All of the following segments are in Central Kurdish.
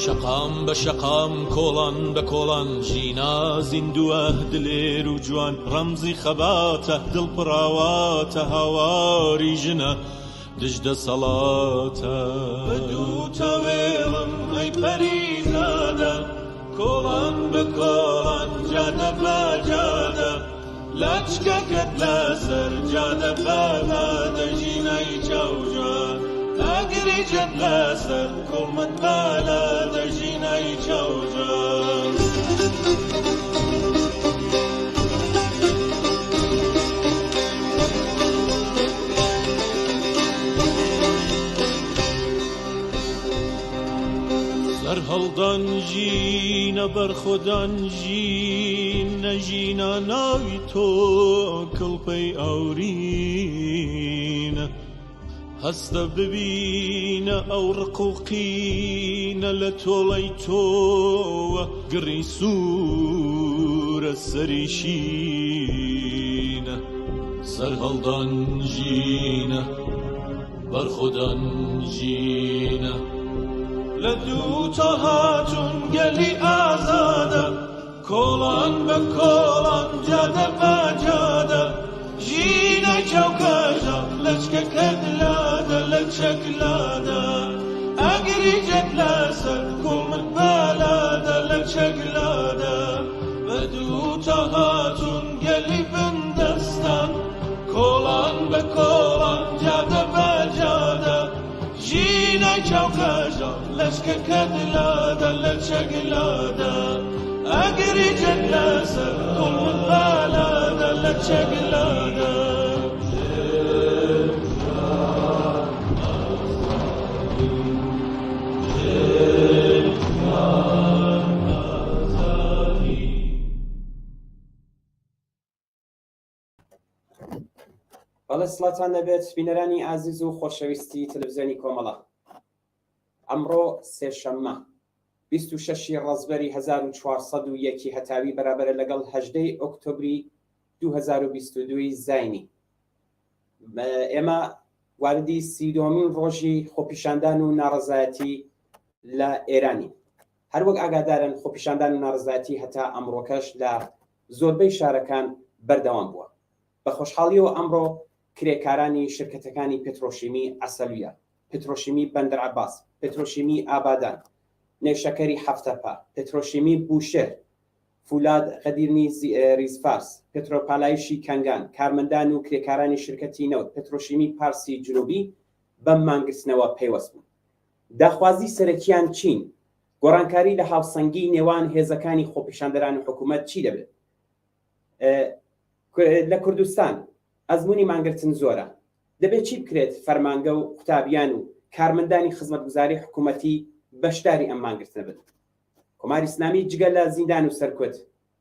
شەقام بە شەقام کۆڵان بە کۆڵان ژینا زیندووە دلێر و جوان ڕەمزی خەباتە دڵپڕاواتە هاواری ژنە دژدە سەڵاتە بەدوو تەوێڵم ئەی پەریزادە کۆڵان بە کۆڵان جادە بە جادە لاچکەکەت لەسەر جادە بەلادە ژینەی چاوژان ئەگریجت لەسەر کوڵمت بەلادە ژینەی چاوژان هەڵدان ژینە بەرخۆدان ژینە ژینە ناوی تۆ کڵپەی ئەورینە هەستە ببینە ئەو ڕقوقینە لە تۆڵەی تۆوە گڕی سوورە سەریشینە سەر هەڵدان ژینە بەرخۆدان ژینە لە دوو تۆ هاتوون گەلی ئازادە کۆڵان بە کۆڵان جادە بە جادە ژینە چاوکەژە لەچکەکەت لادە لە چەکلادە ئەگریجت لەسەر کوڵمت بەلادە لە چەکلادە بە دوو تۆ هاتوون گەلی بندەستان کۆڵان بە کۆڵان جادە بە جادە ژینە چاوکەژە لەشکەکەت لادە لە چەکلادە ئەگریجت لەسەر کوڵمت بەلادە لە چەکلادە بەڵێ سڵاتان لەبێت بینەرانی ئازیز و خۆشەویستی تەلەڤیزیۆنی کۆمەڵە. ئەمڕۆ سێشەممە 26 ڕەزبەری 1401 هەتاوی بەرابەرە لەگەڵ 18 ئۆکتۆبری 2022 زاینی. ئێمە واردی 32مین ڕۆژی خۆپیشاندان و ناڕەزایەتی لە ئێرانی. هەروەک ئاگادارن خۆپیشاندان و ناڕەزایەتی هەتا ئەمڕۆکەش لە زۆربەی شارەکان بەردەوام بووە. بە خۆشحاڵیەوە ئەمڕۆ کرێکارانی شرکەتەکانی پێترۆشیمی ئەسەلویە، پێترۆشیمی بەندەرعەباس، پێترۆشیمی ئابادان، نێشەکەری هەفتەپا، پێترۆشیمی بوشێر، فولاد غەدیرنی ریزفارس، پێترۆپالایشی کەنگان، کارمەندان و کرێکارانی شرکەتی نەوت، پێترۆشیمی پارسی جنوبی بەم مانگرتنەوە پەیوەست بوون. داخوازی سەرەکیان چین؟ گۆڕانکاری لە هاوسەنگی نێوان هێزەکانی خۆپیشاندەران و حکوومەت چی دەبێت؟ لە کوردستان ئەزمموی مانگرتن زۆرە. دەبێت چی بکرێت فەرمانگە و قوتابیان و کارمەندانی خزمەتگوزاری حکوومەتی بەشداری ئەم مانگرتنە بن. کۆماری ئیسلامی جگە لە زیندان و سەرکوت،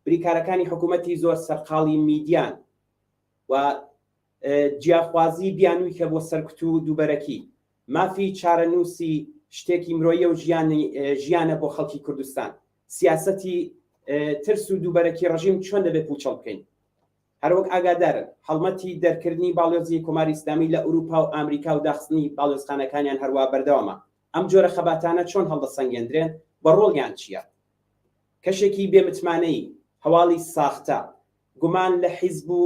بریکارەکانی حکوومەتی زۆر سەرقاڵی میدیان و جیاخوازی بیانووی کە بۆ سەرکوت و دووبەرەکی مافی چارەنووسی شتێکی مرۆیە و ژیانە بۆ خەڵکی کوردستان، سیاسەتی ترس و دووبەرەکی ڕژیم چۆن دەبێت پوچەڵ بکەین. هەروەک ئاگادارن هەڵمەتی دەرکردنی باڵۆزی کۆماری ئیسلامی لە ئوروپا و ئامریکا و داخستنی باڵۆزخانەکانیان هەروە بەردەوامە. ئەم جۆرە خەباتانە چۆن هەڵدەسەنگێندرێن؟ بە ڕۆڵیان چییە؟ کەشێکی بێمتمانەی، هەواڵی ساختە، گومان لە حیزب و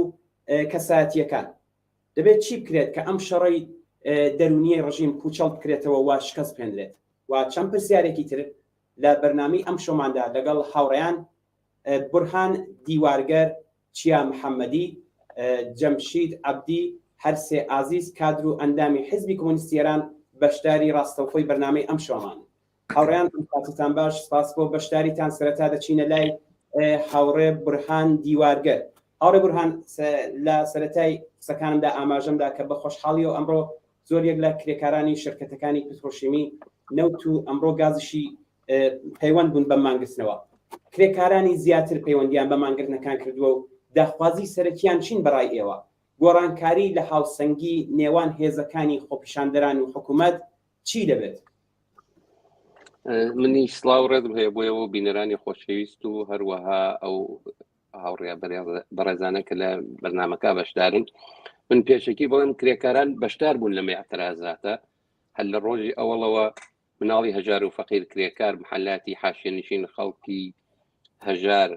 کەسایەتیەکان. دەبێت چی بکرێت کە ئەم شەڕەی دەرونیی ڕژیم پوچەڵ بکرێتەوە و شکەست پێندرێت؟ و چەند پرسیارێکی تر لە بەرنامەی ئەم شۆماندا لەگەڵ هاوڕێیان بورهان دیوارگەر، چیا محەممەدی، جەمشید عەبدی، هەرسێ ئازیز کادر و ئەندامی حیزبی کۆمۆنیستی ئێران بەشداری ڕاستەوخۆی بەرنامەی ئەم شۆمان. هاوڕێیان کاتتان باش، سپاس بۆ بەشداریتان. سەرەتا دەچینە لای هاوڕێ بورهان دیوارگەر. هاوڕێ بورهان، لە سەرەتای قسەکانمدا ئاماژەمدا کە بە خۆشحاڵیەوە ئەمڕۆ زۆریەک لە کرێکارانی شرکەتەکانی پێترۆشیمی نەوت و ئەمڕۆ گازشی پەیوەند بوون بە مانگرتنەوە. کرێکارانی زیاتر پەیوەندیان بە مانگرتنەکان کردووە و داخوازی سەرەکیان چین بەڕای ئێوە؟ گۆڕانکاری لە هاوسەنگی نێوان هێزەکانی خۆپیشاندەران و حکوومەت چی دەبێت؟ منی سڵاوڕێدم هەیە بۆیەوە بینەرانی خۆشەویست و هەروەها ئەو هاوڕێ بەڕێزانە کە لە بەرنامەکە بەشدارن. من پێشەکی بڵێم کرێکاران بەشدار بوون لەمە ئەعترازاتە. هەل لە ڕۆژی ئەوڵەوە مناڵی هەژار و فەقیر کرێکار محەلاتی حاشیێنشین خەڵکی هەژار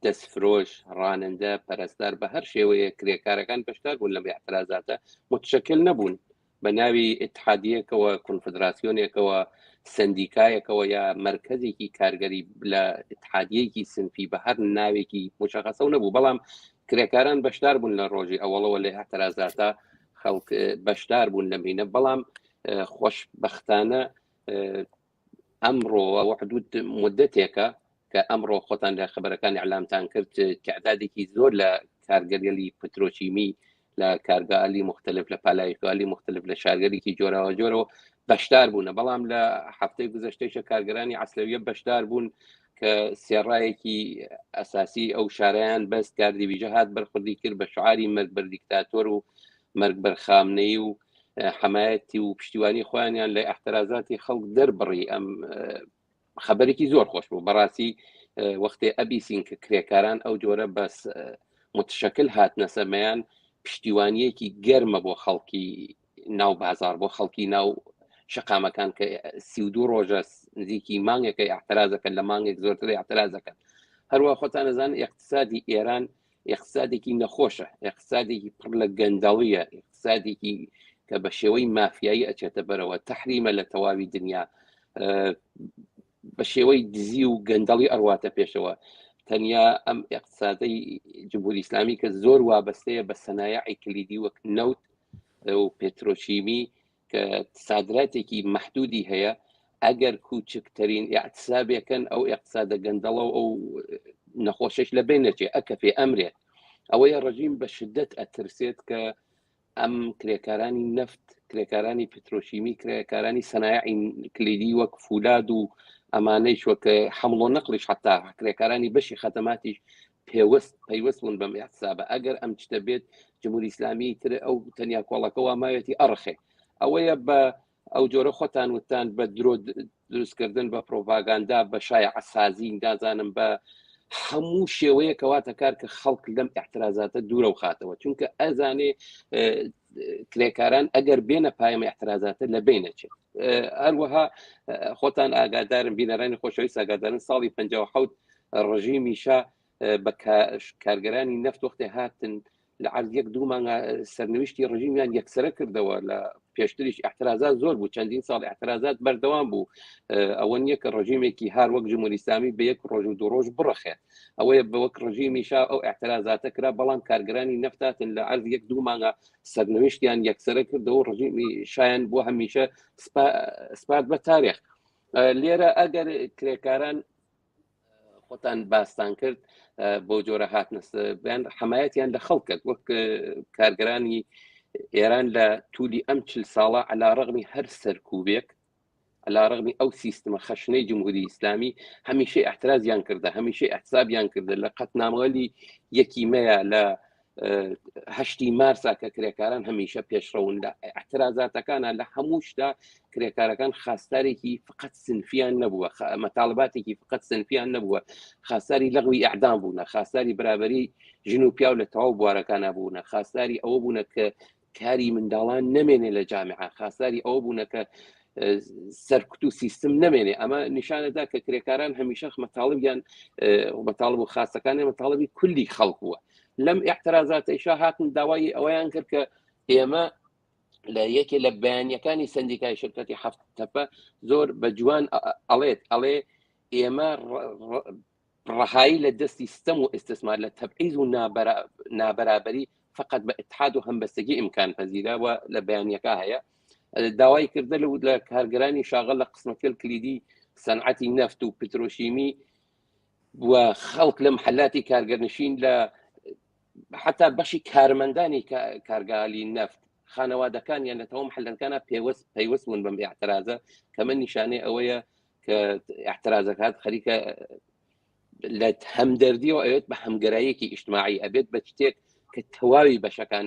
دەستفرۆش ڕانندە پەرستار بە هەر شێوەیە کرێکارەکان بەشدار بوون لەم اعتراضاتە متشکل نەبوون بە ناوی اتحادیەکەوە کنفدراسیۆنێکەوە سندیکایەکەوە یا مرکزێکی کارگەری لە اتحادیەکی سنفی بە هەر ناوێکی مشخصە نەبوو بەڵام کرێکاران بەشدار بوون لە ڕۆژی ئەوڵەوە لە اعتراضاتە خەڵک بەشدار بوون لەمینە بەڵام خۆشبەختانە ئەمڕۆ حدود مدتێکە کە ئەمڕۆ خۆتان لە خبرەکان ئەعلامتان کرد تعدادێکی زۆر لە کارگەریەلی پترۆچیمی لە کارگالی مختلف لە پالایشگالی مختلف لە شارگەرێکی جۆراوە جۆرەوە بەشدار بوون بەڵام لە هەفتەی گزەشتەیشە کارگەرانی عەسلەویە بەشدار بوون کە سێڕایەکی ئەساسی ئەو شارەیان بەس کاردیویژە هات بەرخوردی کرد بە شعاری مەرگ بەر دیکتاتۆر و مەرگ بەر خامنەی و حمایەتی و پشتیوانی خۆیانیان لە احترازاتی خەڵک دەربڕی ئەم خبرێکی زۆر خۆش بوو بەڕاستی وەختێ ئەبیسین کە کرێکاران ئەو جۆرە بەس متشکل هاتنە سەمەیان پشتیوانیەکی گەرمە بۆ خەڵکی ناو بازار بۆ خەڵکی ناو شقامەکان کە 32 ڕۆژە نزیکی مانگێکە احترازەکەن لە مانگێک زۆرتر احترازەکەن هەروە خۆتان نەزان اقتصادی ئێران اقتصادێکی نەخۆشە اقتصادێکی پڕ لە گەندەڵیە اقتصادێکی کە بە شێوەی مافیایی ئەچێتە بەرەوە تەحریمە لە تەواوی دنیا بە شێوەی دزی و گەندەڵی ئەڕواتە پێشەوە تەنیا ئەم اقتصادی جمهوری ئیسلامی کە زۆر وابەستەیە بە سەنایعی کلیدی وەک نەوت و پێترۆشیمی کە سادراتێکی محدودی هەیە ئەگەر کوچکترین اعتصابێکن ئەو اقتصادە گەندەڵە و ئەو نەخۆشش لە بین نەچێ ئەکە پێ ئەمرێت ئەوەیە ڕژیم بە شدت ئەترسێت کە ئەم کرێکارانی نەفت کرێکارانی پترۆشیمی کرێکارانی سەنایعی کلیدی وەک فولاد و ئەمانەی شوەکە حەمڵ و نەقلیش حتا کرێکارانی بەشی خەتەماتیش پەیوەست بوون بەم احتسابە ئەگەر ئەم شتە بێت جمهوری ئیسلامی تر ئەو تەنیا کۆڵەکەەوە ماوێتی ئەڕخێ ئەوەیە بە ئەو جۆرە خۆتان وتان بە درۆ دروستکردن بە پرۆڤاگاندا بە شایعە سازی دازانم بە هەموو شێوەیە کەواتە کار کە خەڵک لەم احترازاتە دوورە و خاتەوە چونکە ئەزانێ کرێکاران ئەگەر بێنە پایەمە احترازاتە لە بینەچێت هەروەها خۆتان ئاگادارن بینەرانی خۆشەویست ئاگادارن ساڵی 57 ڕژیمیشا بە کارگەرانی نەفت وەختێ هاتن لە عەرض یەک دوو مانگە سەرنوشتی ڕژیمیان یەکسرە کردەوە لە پێشتریش احترازات زۆر بوو چەندین ساڵ احترازات بەردەوام بوو ئەوە نییە کە ڕژیمێکی هار وەک جمهوری ئیسلامی بە یەک ڕۆژ و دوو ڕۆژ بڕەخێت ئەوەیە بە وەک ڕژیمیشا ئەو احترازاتە کرا بەڵام کارگەرانی نەفتاتن لە عەرض یەک دوو مانگە سەرنوشتیان یەکسرە کردەوە ڕژیمی شایان بۆ هەمیشە سپات بە تاریخ لێرە ئەگەر کرێکاران خۆتان باستان کرد بۆ جۆرە هاتنەسەیان حمایەتیان لە خەڵک کرد وەک کارگەرانی ئێران لە توولی ئەم 40 ساڵە عەلا ڕەغمی هەر سەرکوبێک عەلا ڕەغمی ئەو سیستمە خەشنەی جمهوری ئیسلامی هەمیشەی احترازیان کردە هەمیشەی احتسابیان کردە لە قەتنامەوەلی یەکی مەیە لە 8 مارسا کە کرێکاران هەمیشە پێشڕەون لە احترازاتەکانە لە هەموو شتا کرێکارەکان خاستارێکی فقط سنفیان نەبووە مەتاڵباتێکی فقط سنفیان نەبووە خاستاری لەغوی ئەعدام بوونە خاستاری بەرابەری ژن و پیاو لە تەواو بوارەکانە بوونە خاستاری ئەوە بوونە کە کاری منداڵان نەمێنێ لە جامعە خاستاری ئەوە بوونە کە سەرکوت و سیستم نەمێنێ ئەمە نیشانەدا کە کرێکاران هەمیشە مەتاڵبیان مەتاڵب و خاستەکانی مەتاڵبی کولی خەڵک بووە لەم احترازاتەیشا هاتن داوای ئەوەیان کرد کە ئێمە لە یەکێ لە بەیانیەکانی سندیکای شرکەتی هەفت تەپە زۆر بە جوان ئەڵێ ئێمە ڕەهایی لە دەستی ستەم و ئستثمار لە تەبعیز و نابەرابەری فقط بە اتحاد و هەمبەستگی ئیمکان پەزیرەوە لە بەیانیەکە هەیە داوای کردە لە کارگەرانی شاغل لە قسمەکەل کلیدی سەنعەتی نەفت و پترۆشیمی وە خەڵک لە محەلاتی کارگەرنشین لە حتا بەشی کارمەندانی کارگالی نەفت خانەوادەکانیان لە تەواو محەلەکانە پەیوەست بوون بەم احترازە کە من نیشانەی ئەوەیە کە احترازەکات خەریکە لە هەمدەردیەوە ئەوێت بە هەمگەراییەکی ئیجتماعی ئەبێت بە شتێک کە تەواوی بەشەکان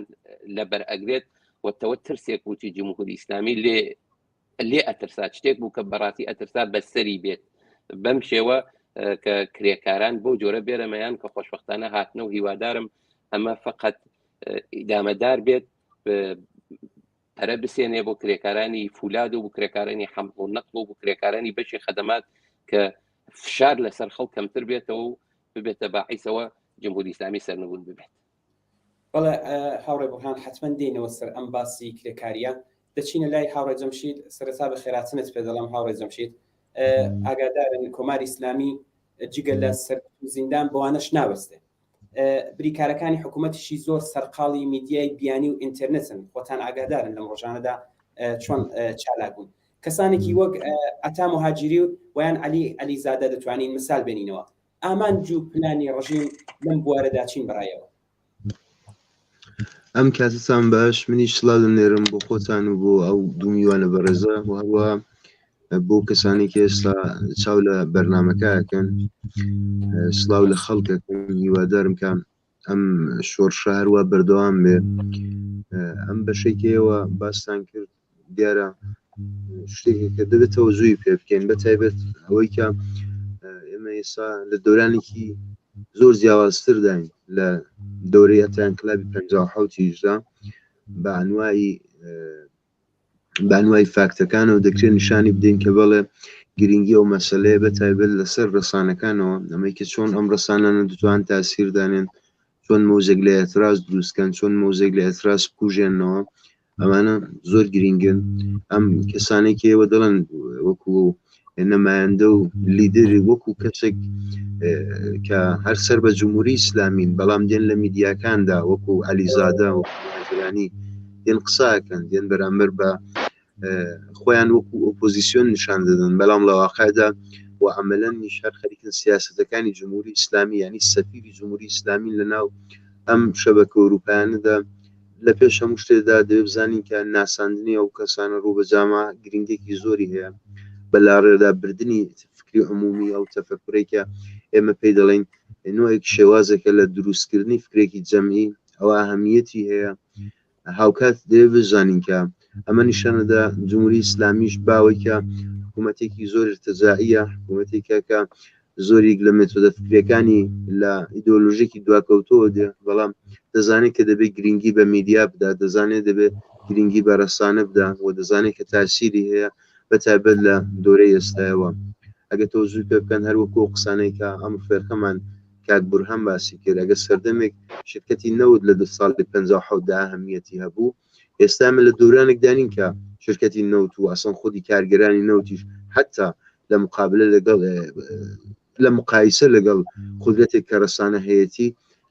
لەبەر ئەگرێت وەتەوە ترسێک بووی جمهوری ئیسلامی لێ ئەترسات شتێک بوو کە بەڕاستی ئەترسا بەسەری بێت بەم شێوە کە کرێکاران بۆ جۆرە بێرەمەیان کە خۆشبەختانە هاتنە و هیوادارم ئەمە فقط ئیدامەدار بێت پەرە بسێنێ بۆ کرێکارانی فولاد و بۆ کرێکارانی حەمڵ و نەقڵ و بۆ کرێکارانی بەشی خەدەمات کە فشار لەسەر خەڵک کەمتر بێتەوە و ببێتە باعیسەوە جمهوری ئیسلامی سەرنگون ببێت. بەڵێ هاوڕێ بورهان حتمما دێنەوە سەر ئەم باسی کرێکاریە دەچینە لای هاوڕێ جەمشید سەرەتا بە خێراتنت پێ دەڵێم هاوڕێ جەمشید ئاگادارن کۆماری ئیسلامی جگە لە سەر زیندان بۆوانەش ناوەستێ بریکارەکانی حکوومەتیشی زۆر سەرقاڵی میدیای بیانی و ئینتەرنێتن خۆتان ئاگادارن لەم ڕۆژانەدا چۆن چالاک بوون کەسانێکی وەک ئەتا مهاجری و ویان عەلیزادە دەتوانین مثال بێنینەوە ئامانج و پلانی ڕژیم لەم بوارەدا چین بڕایەوە. ئەم کاتتان باش منیش سڵاو دەنێرم بۆ خۆتان و بۆ ئەو دوو میوانە بەڕێزە و هەروە بۆ کەسانێکی ئێستا چاو لە بەرنامەکەکەن سڵاو لە خەڵکەکەن هیوادارم کە ئەم شۆڕشە هەروە بەردەوام بێ ئەم بەشێکەوە باستان کرد دیارە شتێکی کە دەبێتەوە زووی پێ بکەین بە تایبەت ئەوەی کە ئێمە ئێستا لە دەورانێکی زۆر جیاوازتر داین لە دەورەی هەتایان کلابی 57 بانوای فاکتەکانەوە دەکرێت نیشانی بدەین کە بەڵێ گرنگی ئەو مەسەلەیە بە تایبەت لەسەر ڕێسانەکانەوە ئەمەی کە چۆن ئەم ڕێسانانە دەتوان تاسیر دانێن چۆن مۆزێک لە ئێتراز دروستکەن چۆن مۆزێک لە ئێتراز بکوژێنەوە ئەمانە زۆر گرنگن ئەم کەسانێکی ئێوە دەڵێن وەکو نەمایەندە و لیدری وەکو کەسێک کە هەر سەر بە جمهوری ئیسلامین بەڵام دێن لە میدیاکاندا وەکو عەلیزادە و هەجرانی دێن قساکەن دێن بەرامبەر بە خۆیان وەکو ئۆپۆزیسیۆن نیشان دەدەن بەڵام لە واقعدا و عەمەلەن نیشان خەریکن سیاسەتەکانی جمهوری ئیسلامی یعنی سەفیری جمهوری ئیسلامی لەناو ئەم شەبەکە ئەوروپایانەدا لە پێش هەموو شتێدا دەبێت بزانین کە ناساندنی ئەو کەسانە ڕووبەجامە گرنگێکی زۆری هەیە بەلاڕێدا بردننی فکری عمومی ئەو تەفەکورێکە ئێمە پێی دەڵێن نوعێک شێوازێکە لە دروستکردنی فکرێکی جەمعی ئەوە ئەهەمیەتی هەیە هاوکات دەبێت بزانین کە ئەمە نیشانەدا جمهوری ئیسلامیش باوەیکە حکوومەتێکی زۆر ارتجاعیە حکوومەتێکە کە زۆری لە مێتۆدە فکرەکانی لە ئیدۆلۆژیکی دواکەوتەوە دێ بەڵام دەزانێت کە دەبێت گرنگی بە میدیا بدا دەزانێت دەبێت گرنگی بە ڕەسانە بدا و دەزانێت کە تاسیری هەیە بە تایبەت لە دۆرەی ئێستایەوە ئەگە تۆ زووی پێ بکەن هەروەکو قسانەی کە ئەم فێرخەمان کاک بورهان باسی کرد ئەگە سەردەمێک شرکەتی نەوت لە 1950 ئەهەمیەتی هەبوو ئێستا لە دورانێک دانین کە شرکەتی نەوت و ئەسڵ خودی کارگەرانی نەوتیش حتا لە مقابلە لەگەڵ لە مقایسە لەگەڵ قودرەتێک کە ڕەسانە هەیەتی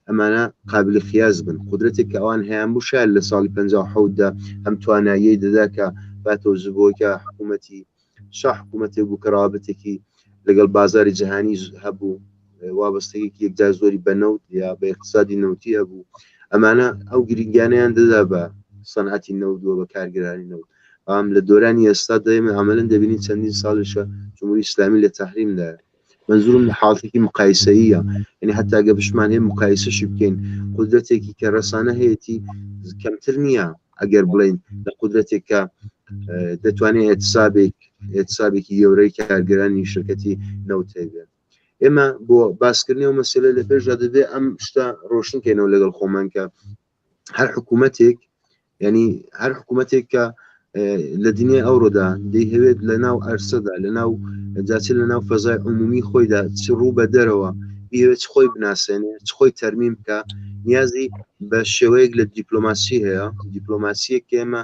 ئەمانە قابل خیاز بن قودرەتێک کە ئەوان هەیان بوو شاید لە ساڵی 57دا ئەم تواناییەی دەدا کە باتۆزبووەکە حکوومەتی حکوومەتێک بوو کە ڕابەتێکی لەگەڵ بازاری جەهانی هەبوو وابەستەیەکی یەکجار زۆری بە نەوت یا بە اقتصادی نەوتی هەبوو ئەمانە ئەو گرنگیانیان دەدا بە سەنعەتی نەوت بە کارگەرانی نەوت ئەم لە دۆرانی ئێستا دەیمە ئەمەلەن دەبینین چەندین ساڵشە جمهوری ئیسلامی لە تەحریمدا منزورم لە حاڵەتێکی مقایسەیە یعنی هەتا ئەگە بشمان هەیە مقایسەشی بکەین قودرەتێکی کە ڕەسانە هەیەی کەمتر نییە ئەگەر بڵێن لە قودرەتێک کە دەتوانێت ئێتسابێکی گەورەی کارگەرانی شرکەتی نەوتێ بێت ئێمە بۆ باسکردنی و مەسئلە لە پێشدا دەبێت ئەم شتە ڕۆشنکەینەوە لەگەڵ خۆمان کە هەر حکوومەتێک یعنی هەر حکوومەتێک کە لە دنیای ئەوڕۆدا دەیهەوێت لە ناو ئەرسەدا لە ناو جاچ لە ناو فەزای عمومی خۆیدا چ ڕوو بە دەرەوە بێت چ خۆی بناسێنێ چ خۆی تەرمیم بکە نیازی بە شێوەیەک لە دیپلۆماسی هەیە دیپلۆماسیەک ئێمە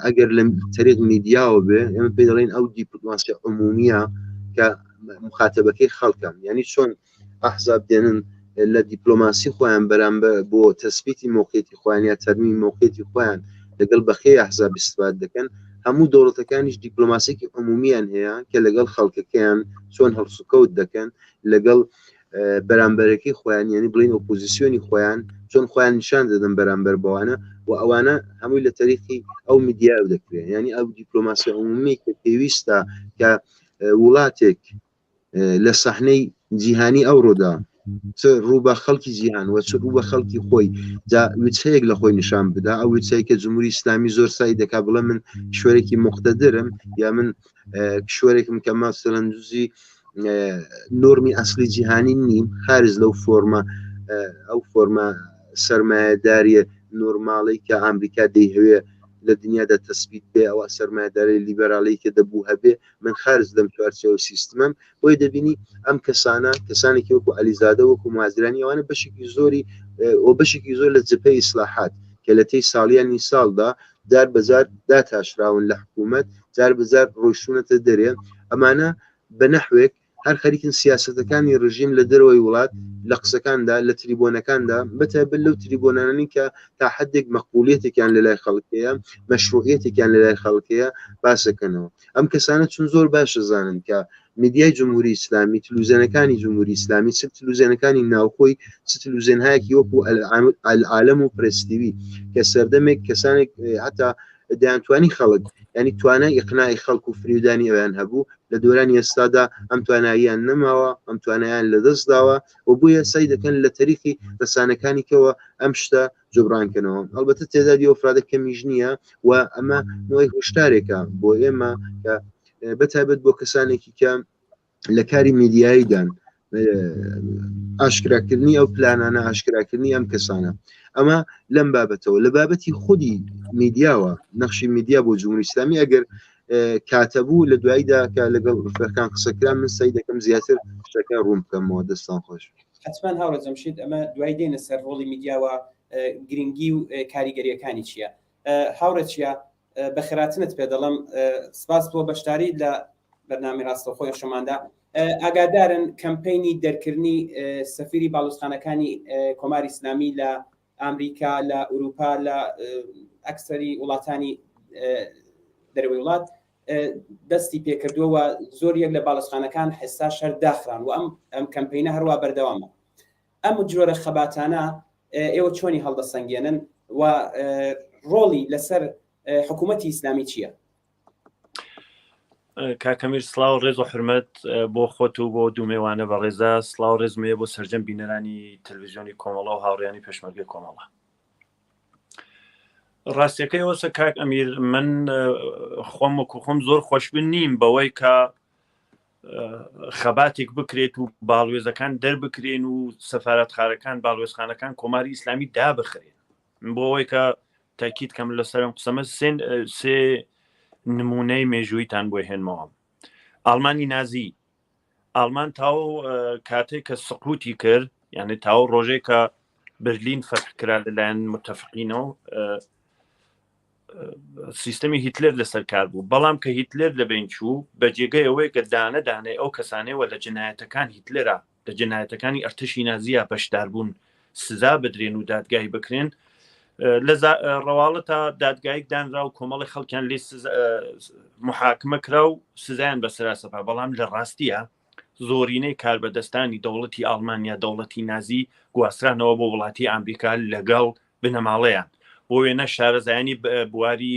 ئەگەر لە تەرێک میدیاوە بێ ئێمە پێ دەڵێن ئەو دیپلۆماسی عمومیە کە مخاتبەکەی خەڵکە یعنی چۆن ئەحزاب دێنن لە دیپلۆماسی خۆیان بەرامبەر بۆ تەسبیتی موقعیەتی خۆیان یا تەرمیم موقعیەتی خۆیان لەگەڵ بەخێ ئەحزاب استفاد دەکەن هەموو دەوڵەتەکانیش دیپلۆماسیێکی عمومیان هەیە کە لەگەڵ خەڵکەکەیان چۆن هەڵسوکەوت دەکەن لەگەڵ بەرامبەرەکەی خۆیان یعنی بڵین ئۆپۆزیسیۆنی خۆیان چۆن خۆیان نیشان دەدەن بەرامبەر بەوانە و ئەوانە هەمووی لە تاریخی ئەو میدیا دەکرێن ینی ئەو دیپلۆماسی عمومی کە پێویستە کە وڵاتێک لە سەحنەی جیهانی ئەوڕۆدا چ ڕوو بە خەڵکی جیهان و چ ڕوو بە خەڵکی خۆی جا وچەیەک لە خۆی نیشان بدا ئەو وچەیە کە جمهوری ئیسلامی زۆر سای دەکا بڵێ من کشوەرێکی مقتەدرم یا من کشوەرێکم کە مەسەڵەن دوزی نۆرمی ئەسلی جیهانی نیم خارج لەو فۆرمە ئەو فۆرمە سەرمایەداریە نۆرماڵی کە ئەمریکا دەیهەوێ لە دنیادا تەسبیت بێ ئەوە سەرمایه‌داری لیبەراڵی کە دەبوو هەبێ من خارج لەم چوارچێوە سیستمم بۆی دەبینی ئەم کەسانێکی وەکو عەلیزادە وەکو مازرانی ئەوانە بەشێکی زۆری بەشێکی زۆر لە جبهەی ئیسلاحات کە لە تێی ساڵیانی ساڵدا جار بەجار داتاشراون لە حکوومەت جار بەجار ڕۆیشتونەتە دەرێ ئەمانە بە نەحوێک هەر خەریکن سیاسەتەکانی ڕژیم لە دەرەوەی وڵات لە قسەکاندا لە تریبۆنەکاندا بەتایبەت لەو تریبۆنانانی کە تا حدێک مەقبولیەتێکیان لە لای خەڵکەیە مەشروعیەتێکیان لە لای خەڵکەیە باسەکەنەوە ئەم کەسانە چون زۆر باشە زانن کە میدیای جمهوری ئیسلامی تلوزیۆنەکانی جمهوری ئیسلامی چ تلوزیۆنەکانی ناوخۆی چ تلوزیۆنهایەکی وەکو العالەم و پرێستیوی کە سەردەمێک کەسانێک هەتا دەیانتوانی خەڵک ینی توانای ئیقناعی خەڵک و فریودانی ئەویان هەبوو لە دورانی ئێستادا ئەم تواناییان نەماوە ئەم توانایان لەدەستداوە و بووە سەی دەکەن لە تەریقی ڕسانەکانی کەوە ئەم شتە جبرانکەنەوە ئەلبەتە تێدادی ئەفرادە کەمیژ نییە و ئەمە نوعی هۆشدارێکە بۆ ئێمە کە بەتایبەت بۆ کەسانێکی کە لە کاری میدیاییدان ئاشکراکردنی ئەو پلانانە ئاشکراکردنی ئەم کەسانە ئەمە لەم بابەتەوە لە بابەتی خودی میدیاوە نەخشی میدیا بۆ جمهوری ئیسلامی ئەگەر کاتەبوو لە دواییدا کە لەگەڵ ڕفەکان قسەکران من سەی دەکەم زیاتر شتەکان ڕوون بکەمەوە دەستان خۆش حتمان هاوڕە جەمشید ئەمە دوای دێنە سەر ڕۆڵی میدیاوە گرنگی و کاریگەریەکانی چییە هاوڕە چیە بە خێراتنت پێ دەڵم سپاس بۆ بەشداری لە بەرنامی ڕاستەخۆی شەماندا ئاگادارن کەمپینی دەرکردنی سەفیری باڵوسخانەکانی کۆماری ئیسلامی لە ئامریکا لە ئوروپا لە ئەکسەری وڵاتانی دەرەوەی وڵات دەستی پێکردووە زۆر یەک لە باڵوسخانەکان حسا شەر داخران و ئەم کەمپینە هەروە بەردەوامە ئەم جۆرە خەباتانە ئێوە چۆنی هەڵدەسەنگێنن و ڕۆڵی لەسەر حکوومەتی ئیسلامی چییە؟ کاکەمیر سڵاو ڕێز و حرمەت بۆ خۆت و بۆ دوومێوانە بە ڕێزا سڵاو ڕێزمەیە بۆ سەرجەم بینەرانی تەلەڤیزیۆنی کۆمەڵە و هاوڕێیانی پێشمەرگەی کۆمەڵە ڕاستیەکەی وەسە کاک ئەمیر من خۆم وەکو خۆم زۆر خۆشبن نیم بەوەی کە خەباتێک بکرێت و باڵوێزەکان دەربکرێن و سەفارەتخانەکان باڵوێزخانەکان کۆماری ئیسلامی دابخرێن بۆ ئەوەی کە تاکید کەم لەسەرم قسەمە سێ نمونەی مێژوویتان بۆ هێنمەوە ئاڵمانی نازی ئاڵمان تاو کاتێک کە سقوتی کرد یعنی تاو ڕۆژێک کە برلین فەتحکرا لەلایەن متەفقینەوە سیستەمی هیتلر لەسەر کار بوو بەڵام کە هیتلر لەبین چوو بە جێگەی ئەوەی کە دانە دانێ ئەو کەسانەوە لە جنایەتەکان هیتلرە لە جنایەتەکانی ئەرتشی نازیە بەشدار بوون سزا بدرێن و دادگای بکرێن لە ڕەواڵەتە دادگایك دانرا و کۆمەڵی خەڵکیان لێ محاکمە کرا و سزایان بەسرا سەپا بەڵام لە ڕاستیە زۆرینەی کاربەدەستانی دەوڵەتی ئاڵمانیا دەوڵەتی نازی گواسترانەوە بۆ وڵاتی ئەمریکا لەگەڵ بنەماڵەیان بۆ وێنە شارەزایانی بواری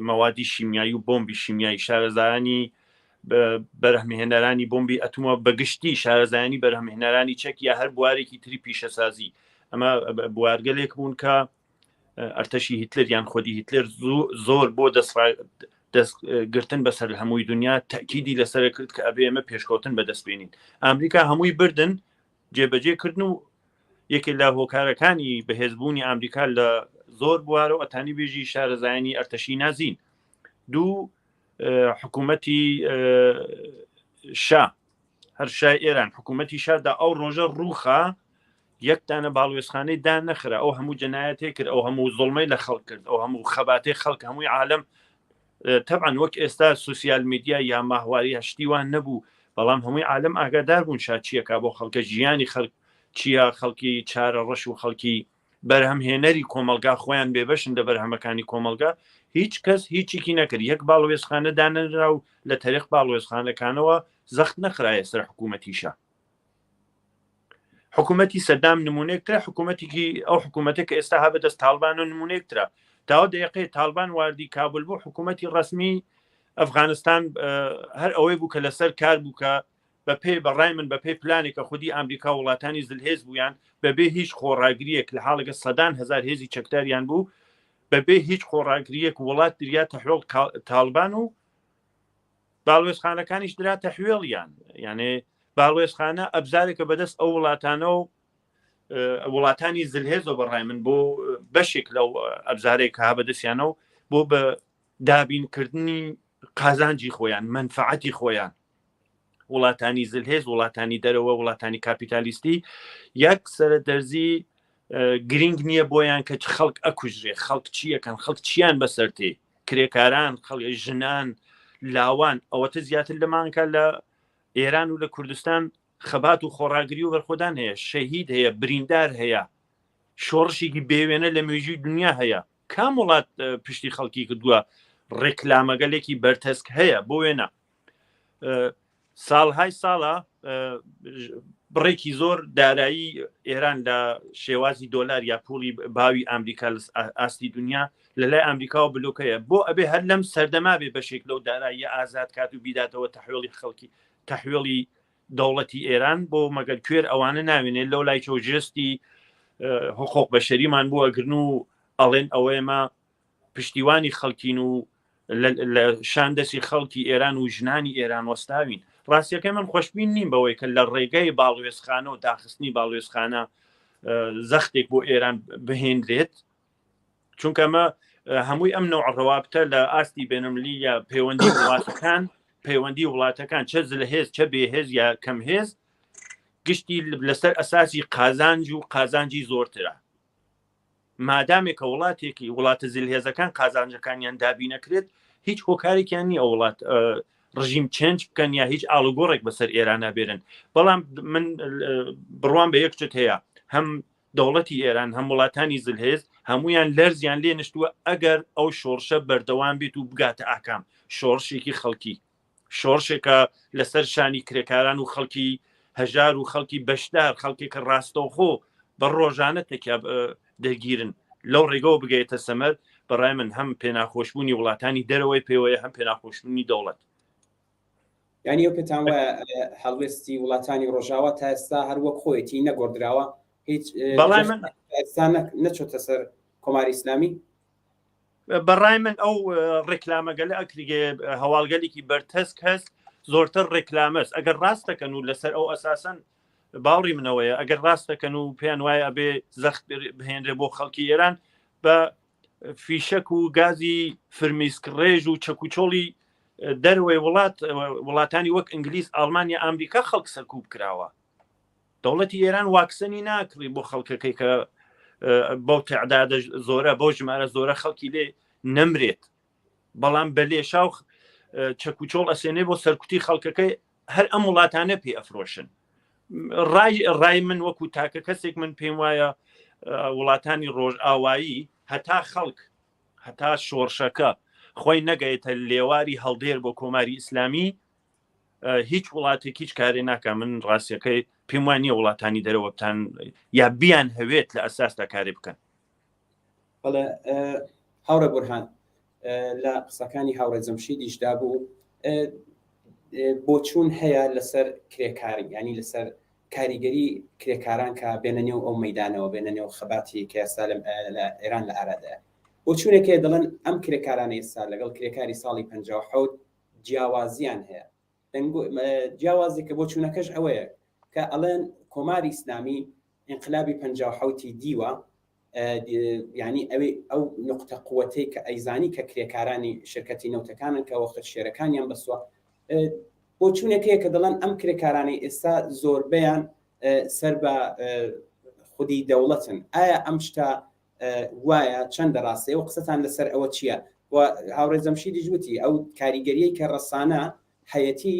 مەوادی شیمیایی و بۆمبی شیمیایی شارەزایانی بەرهەمهێنەرانی بۆمبی ئەتومە بەگشتی شارەزایانی بەرهەمهێنەرانی چەک یا هەر بوارێکی تری پیشەسازی ئەمە بوارگەلێک بوون کە ئەرتەشی هیتلر یان خۆدی هیتلر زۆر بۆ دەستگرتن بەسەر هەمووی دنیا تاکیدی لەسەر کرد کە ئەبێ ئەمە پێشکەوتن بەدەستبێنین ئەمریکا هەمووی بردن جێبەجێکردن و یەکێک لە هۆکارەکانی بەهێزبوونی ئەمریکا لە زۆر بوارە و ئەتانی بێژی شارەزایانی ئەرتەشی نازین دوو حکوومەتی شا هەر شای ئێران حکوومەتی شادا ئەو ڕۆژە ڕووخە یەکتانە باڵوێزخانەی دان نەخرا ئەو هەموو جەنایەتێک کرد ئەو هەموو زڵمەی لە خەڵک کرد ئەو هەموو خەباتەی خەڵک هەمووی عالم تەبعاً وەک ئێستا سوسیال میدیا یا ماهواری هەشتیوان نەبوو بەڵام هەمووی عالم ئاگادار بوون شاچیەکە بۆ خەڵکە ژیانی خەڵک چییە خەڵکی چارە ڕەش و خەڵکی بەرهەمهێنەری کۆمەلگا خۆیان بێبەشن لە بەرهەمەکانی کۆمەلگا هیچ کەس هیچیکی نەکرد یەک باڵوێزخانە دانەرا و لە تاریخ باڵوێزخانەکانەوە زەخت نەخرایە سەر حکوومەتیشە حکوومەتی سەدام نمونەیەکترا حکوومەتێکی ئەو حکوومەتێک کە ئێستا هەبەدەست تاڵبان و نمونەیەکترا تاوە دەیەقی تاڵبان واردی کابل بۆ حکوومەتی ڕسمی ئەفغانستان هەر ئەوەی بوو کە لەسەر کار بوو کە بەپێ بەڕای من بەپێی پلانێکە خودی ئەمریکا وڵاتانی زلهێز بوویان بەبێ هیچ خۆڕاگریەک لە حاڵەکە سەدان هزار هێزی چەکداریان بوو بەبێ هیچ خۆڕاگریەک وڵات دریا تەحویڵ تاڵبان و باڵوێزخانەکانیش درا تەحویڵیان یعنی باڵوێزخانە ئەبزارێکە بەدەست ئەو وڵاتانە و وڵاتانی زلهێزەوە بەڕای من بۆ بەشێک لەو ئەبزارێک ها بەدەستیانەوە بۆ بە دابینکردنی قازانجی خۆیان منفعەتی خۆیان وڵاتانی زلهێز وڵاتانی دەرەوە وڵاتانی کاپیتالیستی یەک سرە دەرزی گرنگ نییە بۆیان کە خەڵک ئەکوژرێ خەڵک چیەکەن خەڵک چیان بەسەرتێ کرێکاران خەڵک ژنان لاوان ئەوەتە زیاتر لەمانکە لە ئێران و لە کوردستان خەبات و خۆڕاگری و بەرخۆدان هەیە شەهید هەیە بریندار هەیە شۆڕشێکی بێوێنە لە مێژوی دنیا هەیە کام وڵات پشتی خەڵکی کردووە ڕێکلامەگەلێکی بەرتەسک هەیە بۆ وێنە ساڵهای ساڵە بڕێکی زۆر دارایی ئێران لە شێوازی دۆلار یا پوڵی باوی ئەمریکا ئاستی دنیا لە لای ئەمریکا و بلوکەیە بۆ ئەبێ هەر لەم سەردەما بێ بەشێک لەو دارایی ئازاد کات و بیداتەوە تەحویڵی خەڵکی تەحویڵی دەوڵەتی ئێران بۆ مەگەر کوێر ئەوانە ناوێنێت لەو لای چۆژستی حقوق بەشەریمان بۆ ئەگرن و ئەڵێن ئەوەیمە پشتیوانی خەڵکین و لە شاندەسی خەڵکی ئێران و ژنانی ئێران وەستاوین ڕاستیەکەی من خۆشببین نیم بەوەی کە لە ڕێگەی باڵوێزخانە و داخستنی باڵوێزخانە زەختێک بۆ ئێران بهێنرێت چونکە ئەمە هەمووی ئەم نوع ڕەوابتە لە ئاستی بێنەمەلی یا پەیوەندی وڵاتەکان پەیوەندی وڵاتەکان چه زلهێز چه بێهێز یا کەم هێز گشتی لەسەر ئەساسی قازانج و قازانجی زۆرترە مادامێکە وڵاتێکی وڵاتە زلهێزەکان قازانجەکانیان دابی نەکرێت هیچ هۆکارێکیان نیە ئەو وڵات ڕژیم چێنج بکەن یا هیچ ئاڵوگۆڕێک بەسەر ئێرانە بێرن بەڵام من بڕوان بە یەکچت هەیە هەم دەوڵەتی ئێران هەم وڵاتانی زلهێز هەمویان لەرزیان لێ نشتووە ئەگەر ئەو شۆڕشە بەردەوام بێت و بگاتە ئاکام شۆڕشێکی خەڵکی شۆڕشێکە لەسەر شانی کرێکاران و خەڵکی هەژار و خەڵکی بەشدار خەڵکێکە ڕاستەوخۆ بە ڕۆژانە تێکیا دەرگیرن لەو ڕێگەەوە بگەیتە سەمەر بەڕای من هەم پێناخۆشبوونی وڵاتانی دەرەوەی پێوەیە هەم پێناخۆشبوونی دەوڵەت یعنی ئەو پێتان وایە هەڵوێستی وڵاتانی ڕۆژاوە تا ئێستا هەروەک خۆیەتی نەگۆڕدراوە هیچ بەڵای من ئێستا نەچۆتە سەر کۆماری ئیسلامی بەڕای من ئەو ڕێکلامەگەلە ئەکریگە هەواڵگەلێکی بەرتەسک هەست زۆرتر ڕێکلامەست ئەگەر ڕاستەکەن و لەسەر ئەو ئەساسەن باوڕی منەوەیە ئەگەر ڕاستەکەن و پێیان وایە ئەبێ زەخت بهێنرێ بۆ خەڵکی ئێران بە فیشەک و گازی فرمیسکڕێژ و چەکوچۆڵی دەروەی وڵاتانی وەک ئینگلیس ئەڵمانیا ئەمریکا خەڵک سەرکوب کراوە دەوڵەتی ئێران واکسنی ناکڕی بۆ خەڵکەکەی کە بەو تعدادە زۆرە بۆ ژمارە زۆرە خەڵکی لێ نەمرێت بەڵام بە لێشاو چەکوچۆڵ ئەسێنێ بۆ سەرکوتی خەڵکەکەی هەر ئەم وڵاتانە پێ ئەفرۆشن ڕای من وەکو تاکە کەسێک من پێم وایە وڵاتانی ڕۆژ ئاوایی هەتا خەڵک هەتا شۆڕشەکە خۆی نەگەیتە لێواری هەڵدێر بۆ کۆماری ئیسلامی هیچ وڵاتێک هیچ کارێ ناکە من ڕاستیەکەی پێم وانە وڵاتانی دەرەوە بتان یا بیان هەوێت لە ئەساسدا کارێ بکەن بەڵێ هاوڕە بورهان لە قسەکانی هاوڕێ جەمشیدیشدا بوو بۆچوون هەیە لەسەر کرێکاری ینی لەسەر کاریگەری کرێکاران کە بێنە نێو ئەو مەدانەوە بێنە نێو خەباتی کە ئێستا لە ئێران لە ئارادەیە بۆچوونێکێ دەڵێن ئەم کرێکارانە ئێستا لەگەڵ کرێکاری ساڵی 57 جیاوازیان هەیە جیاوازی کە بۆچوونەکەش ئەوەیە کە ئەڵێن کۆماری ئیسلامی انقلابی 57 دیوە ینی ئەو نقطە قووەتەی کە ئەیزانی کە کرێکارانی شرکەتی نەوتەکانن کە وەخت شێرەکانیان بەسووە بۆچوونێکەیە کە دەڵێن ئەم کرێکارانی ئێستا زۆربیان سەر بە خودی دەوڵەتن ئایا ئەم شتا وایە چەندە ڕاستەیە و قسەتان لەسەر ئەوە چییە و هاوڕێ جەمشیدی جوتی ئەو کاریگەریەی کە ڕەسانە هەیەتی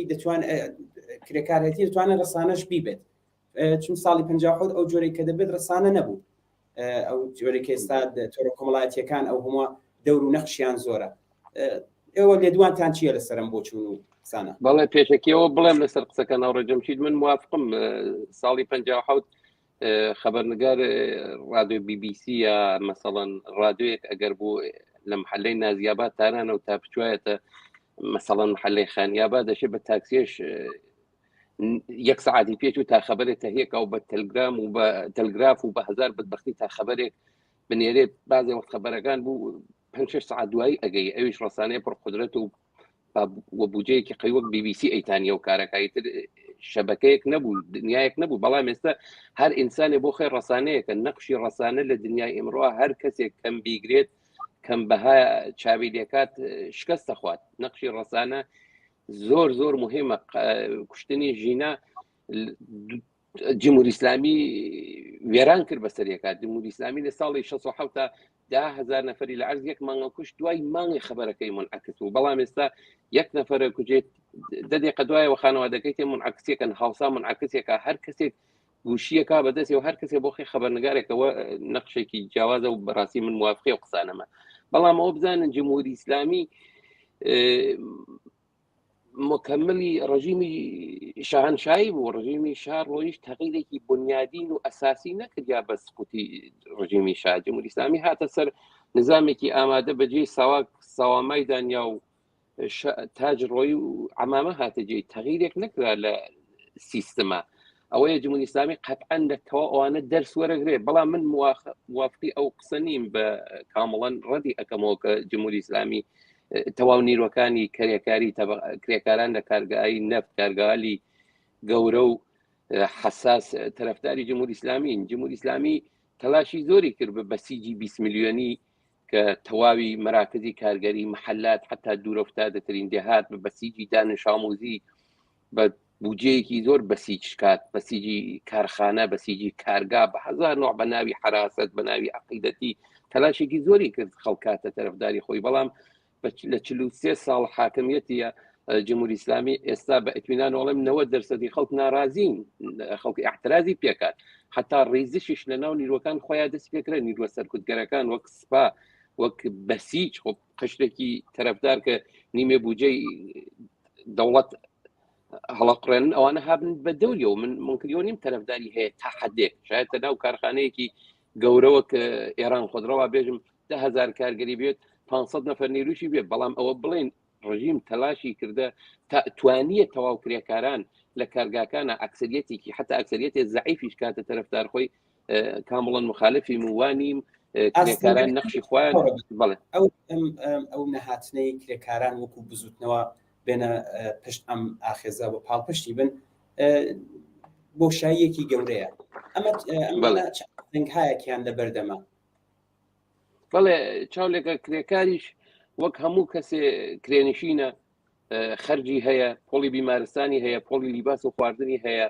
کرێکار هەیەتی دەتوانێت ڕەسانەش بیبێت چون ساڵی 57 ئەو جۆرەی کە دەبێت ڕەسانە نەبوو ئەو جۆرێکی ئێستا تۆڕە کۆمەڵایەتیەکان ئەو هەموو دەور و نەخشیان زۆرە ئێوە لێدوانتان چییە لەسەرم بۆچوون و قسانە بەڵێ پێشەکیەوە بڵێم لەسەر قسەکە هاوڕێ جەمشید من موافقم ساڵی 57 خبرنگار رادیۆ BBC یا مەسەڵەن رادیۆیەک ئەگەر بوو لە محلەی نازیاباد تارانە و تا بچوایەتە مەسەڵەن محلەی خانیاباد دەشێت بە تاکسیش یەک سعاتی پێچ و تا خبرێک تەهەیەکە و بە تەلگرام و بە تەلگراف و بە هەزار بەدبەختی تا خبرێک بنێرێت بازێ وەخت خبرەکان بوو 5-6 ساعت دوایی ئەگەی ئەویش ڕەسانەیە پڕ قودرەت و بوجەیەکی قەیوەک BBC ئەیتانیە و کارەکەی تر شەبەکەیەک نەبوو دنیایەک نەبوو بەڵام ئێستا هەر ئینسانی بۆ خێر ڕسانەیەکە نەقشی ڕسانە لە دنیای ئێمڕۆ هەر کەسێک کەم بیگرێت کەم بەها چاوی لێکات شکست دەخوات نەقشی ڕسانە زۆر زۆر مهمە کوشتنی ژینە جمهوری ئیسلامی وێران کرد بە سەرەکات جمهوری ئیسلامی لە ساڵی 1970 تا 10,000 نەفەری لە عەرز یەک مانگە کوشت دوای مانگی خەبەرەکەی منعکس بوو بەڵام ئێستا یەک نەفەرە کوژێت دەدێقە دوایەوە خانەوادەکەی تێ منعکسیەکەن هاوسا منعکسێکە هەر کەسێک گوشیەکە بەدەستی و هەر کەسێک بۆ خێ خەبەرنگارێکەوە نەقشێکی جیاوازە و بەڕاستی من موافقی و قسانەمە بەڵام ئەوە بزانن جمهوری ئیسلامی مکملی ڕژیمی شاهنشایی بوو ڕژیمی شار ڕۆیش تەغییرێکی بنیادین و ئەساسی نەکردیا بە سقوتی ڕژیمی شاه جمهوری ئیسلامی هاتە سەر نظامێکی ئامادە بەجێ ساوامای دانیا و تاج ڕۆی و عەمامە هاتەجێ تەغییرێک نەکرا لە سیستەما ئەوەیە جمهوری ئیسلامی قەتعەن دەتەوە ئەوانە دەرس وەرەگرێ بەڵام من موافقی ئەو قسە نیم بە کامڵەن ڕەدی ئەەکەمەوە کە جمهوری ئیسلامی تەواو نیرۆکانی کەرێکاری کرێکاران لە کارگایی نەفت کارگالی گەورە و حساس تەرەفداری جمهوری ئیسلامی جمهوری ئیسلامی تەلاشی زۆری کرد بە بەسیجی 20 میلیۆنی کە تەواوی مەراکزی کارگەری محلات حتا دوورەفتادەترین دێهات بە بەسیجی دانش ئاموزی بە بودجەیەکی زۆر بەسیج کات بەسیجی کارخانە بەسیجی کارگا بە هەزار نوع بە ناوی حراست بە ناوی عقیدەتی تەلاشێکی زۆری کرد خەڵکاتە تەرەفداری خۆی بەڵام لە 43 ساڵ حاکمیەتیە جمهوری ئیسلامی ئێستا بە ئەتوینان وەڵام 90% خەڵک ناڕازین خەڵکی احترازی پێکات حتا ڕیزشیش لە ناو نیرۆکان خۆیان دەست پێکرێن نیروە سەرکوتگەرەکان وەک سپا وەک بەسیج خۆ قشتێکی تەرەفدار کە نیمێ بودجەی دەوڵەت هەڵەقڕێنن ئەوانە هابن بە دەوریەوە من منکریۆ نیم تەرەفداری هەیە تا حدێک شاید تە ناو کارخانەیەکی گەورەوە کە ئێران خودڕەوە بێژم 10,000 کارگەری بێت 500 نەفەر نیروشی بێت بەڵام ئەوە بڵێن ڕژیم تەلاشی کردە توانیە تەواو کرێکاران لە کارگاکانە ئەکسریەتێکی حتا ئەکسریەتێ زەعیفیش کاتە تەرەفدار خۆی کامڵەن مخالفی موانیم کرێکاران نەخشی خۆیان بڵێ ئەو نەهاتنەی کرێکاران وەکو بزوتنەوە بێنە پشت ئەم ئاخێزە بۆ پاڵپشتی بن بۆشاییەکی گەورەیە ئەمە هەیەکیان لە بەردەمە بەڵێ چاولێکە کرێکاریش وەک هەموو کەسێ کرێنشینە خەرجی هەیە پۆلی بیمارستانی هەیە پۆلی لیباس و خواردنی هەیە